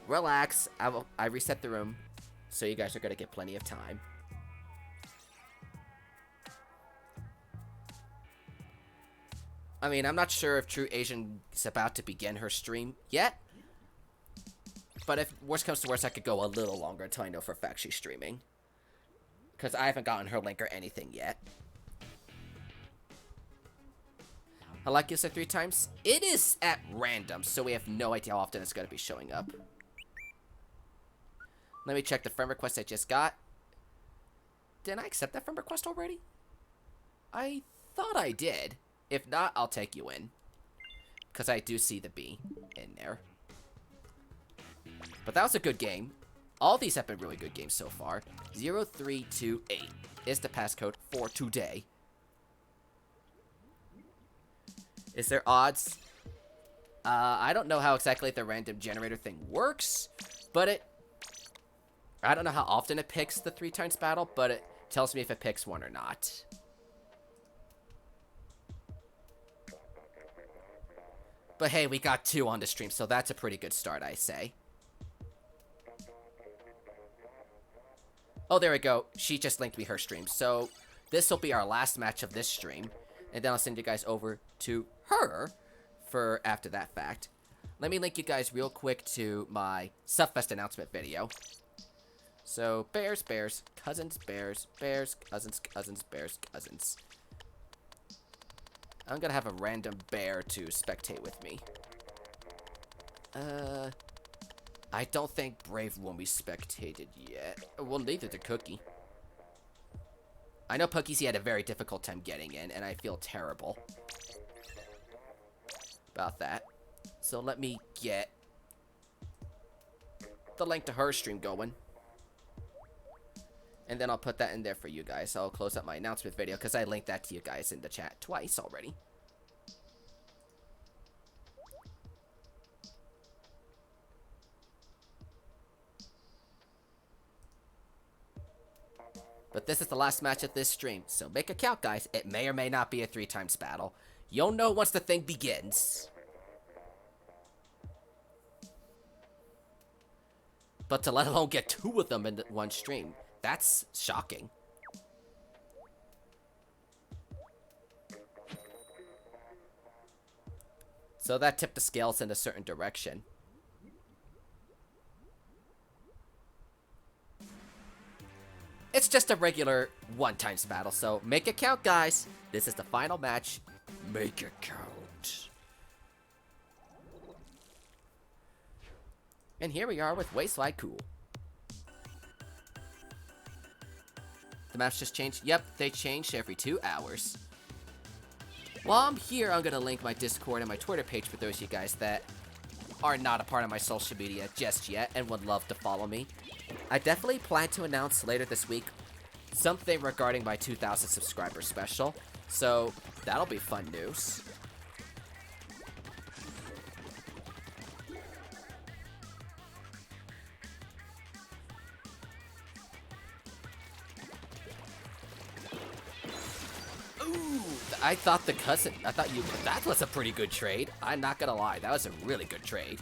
relax. I reset the room, so you guys are gonna get plenty of time. I mean, I'm not sure if True Asian is about to begin her stream yet. But if worst comes to worst, I could go a little longer until I know for a fact she's streaming. Because I haven't gotten her link or anything yet. I like you said 3 times. It is at random, so we have no idea how often it's going to be showing up. Let me check the friend request I just got. Didn't I accept that friend request already? I thought I did. If not, I'll take you in. Because I do see the B in there. But that was a good game. All these have been really good games so far. 0328 is the passcode for today. Is there odds? I don't know how exactly the random generator thing works, but I don't know how often it picks the 3 times battle, but it tells me if it picks one or not. But hey, we got 2 on the stream, so that's a pretty good start, I say. Oh, there we go. She just linked me her stream. So this will be our last match of this stream. And then I'll send you guys over to her for after that fact. Let me link you guys real quick to my Subfest announcement video. So, bears, cousins, cousins, cousins. I'm gonna have a random bear to spectate with me. I don't think Brave won't be spectated yet. Well, neither did Cookie. I know Pookies had a very difficult time getting in, and I feel terrible about that. So let me get the link to her stream going. And then I'll put that in there for you guys. I'll close up my announcement video because I linked that to you guys in the chat twice already. But this is the last match of this stream, so make a count, guys. It may or may not be a 3 times battle. You'll know once the thing begins. But to let alone get 2 of them in one stream, that's shocking. So that tipped the scales in a certain direction. It's just a regular 1 times battle, so make it count, guys. This is the final match. Make it count. And here we are with Wasteland Cool. The maps just changed? Yep, they changed every 2 hours. While I'm here, I'm going to link my Discord and my Twitter page for those of you guys that are not a part of my social media just yet and would love to follow me. I definitely plan to announce later this week something regarding my 2,000 subscriber special, so that'll be fun news. Ooh, I thought that was a pretty good trade. I'm not gonna lie, that was a really good trade.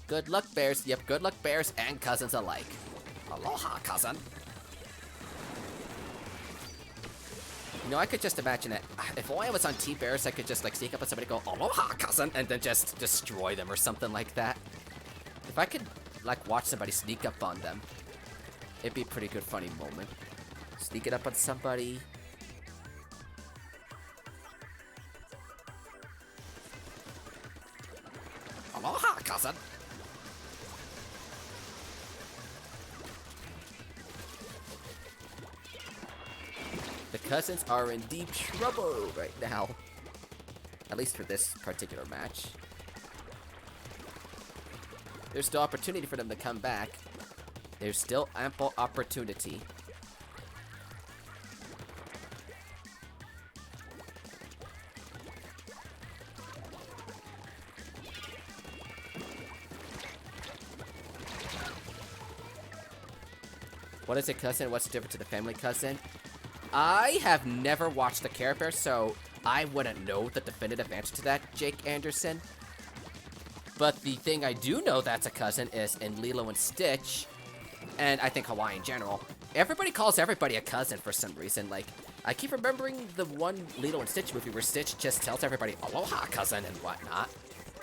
Good luck, bears. Yep, good luck, bears and cousins alike. Aloha, cousin. You know, I could just imagine it. If only I was on T-Bears, I could just, like, sneak up on somebody and go, Aloha, cousin, and then just destroy them or something like that. If I could, like, watch somebody sneak up on them, it'd be a pretty good, funny moment. Sneak it up on somebody. Aloha, cousin. The cousins are in deep trouble right now. At least for this particular match. There's still opportunity for them to come back. There's still ample opportunity. What is a cousin? What's different to the family cousin? I have never watched the Care Bears, so I wouldn't know the definitive answer to that, Jake Anderson. But the thing I do know that's a cousin is in Lilo and Stitch, and I think Hawaii in general, everybody calls everybody a cousin for some reason. Like, I keep remembering the one Lilo and Stitch movie where Stitch just tells everybody, aloha, cousin, and whatnot.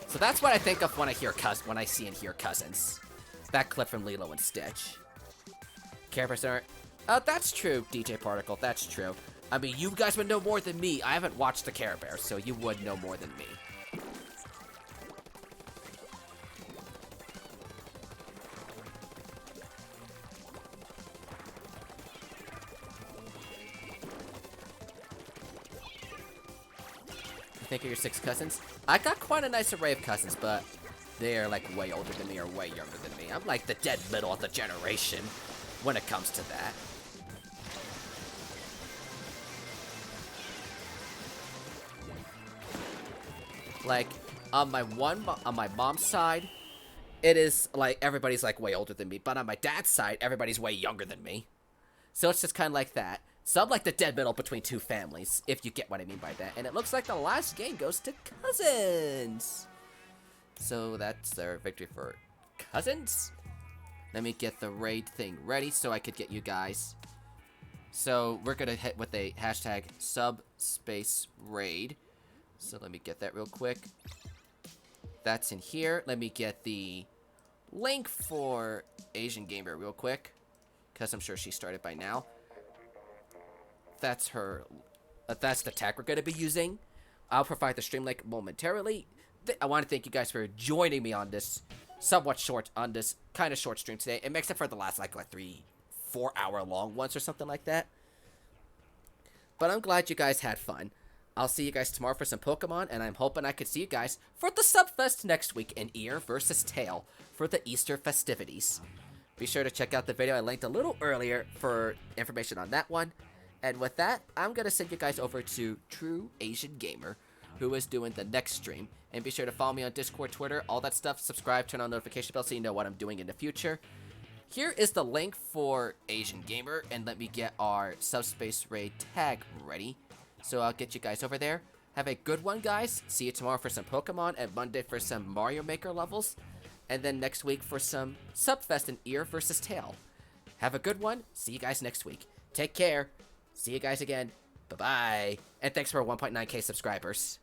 So that's what I think of when I hear when I see and hear cousins. That clip from Lilo and Stitch. Care Bears aren't... that's true, DJ Particle, that's true. I mean, you guys would know more than me. I haven't watched the Care Bears, so you would know more than me. Think of your 6 cousins? I got quite a nice array of cousins, but they're like way older than me or way younger than me. I'm like the dead middle of the generation when it comes to that. Like on my mom's side, it is like everybody's like way older than me, but on my dad's side, everybody's way younger than me. So it's just kind of like that. So I'm like the dead middle between 2 families, if you get what I mean by that. And it looks like the last game goes to cousins. So that's their victory for cousins. Let me get the raid thing ready so I could get you guys. So we're going to hit with a hashtag subspace raid. So let me get that real quick. That's in here. Let me get the link for Asian Gamer real quick, because I'm sure she started by now. That's her. That's the tag we're going to be using. I'll provide the stream link momentarily. I want to thank you guys for joining me on this kind of short stream today. It makes up for the last like 3-4 hour long ones or something like that. But I'm glad you guys had fun. I'll see you guys tomorrow for some Pokemon, and I'm hoping I could see you guys for the Subfest next week in Ear versus Tail for the Easter festivities. Be sure to check out the video I linked a little earlier for information on that one. And with that, I'm going to send you guys over to True Asian Gamer, who is doing the next stream. And be sure to follow me on Discord, Twitter, all that stuff. Subscribe, turn on notification bell so you know what I'm doing in the future. Here is the link for Asian Gamer, and let me get our Subspace Raid tag ready. So I'll get you guys over there. Have a good one, guys. See you tomorrow for some Pokemon, and Monday for some Mario Maker levels. And then next week for some Subfest and Ear versus Tail. Have a good one. See you guys next week. Take care. See you guys again. Bye-bye. And thanks for 1.9k subscribers.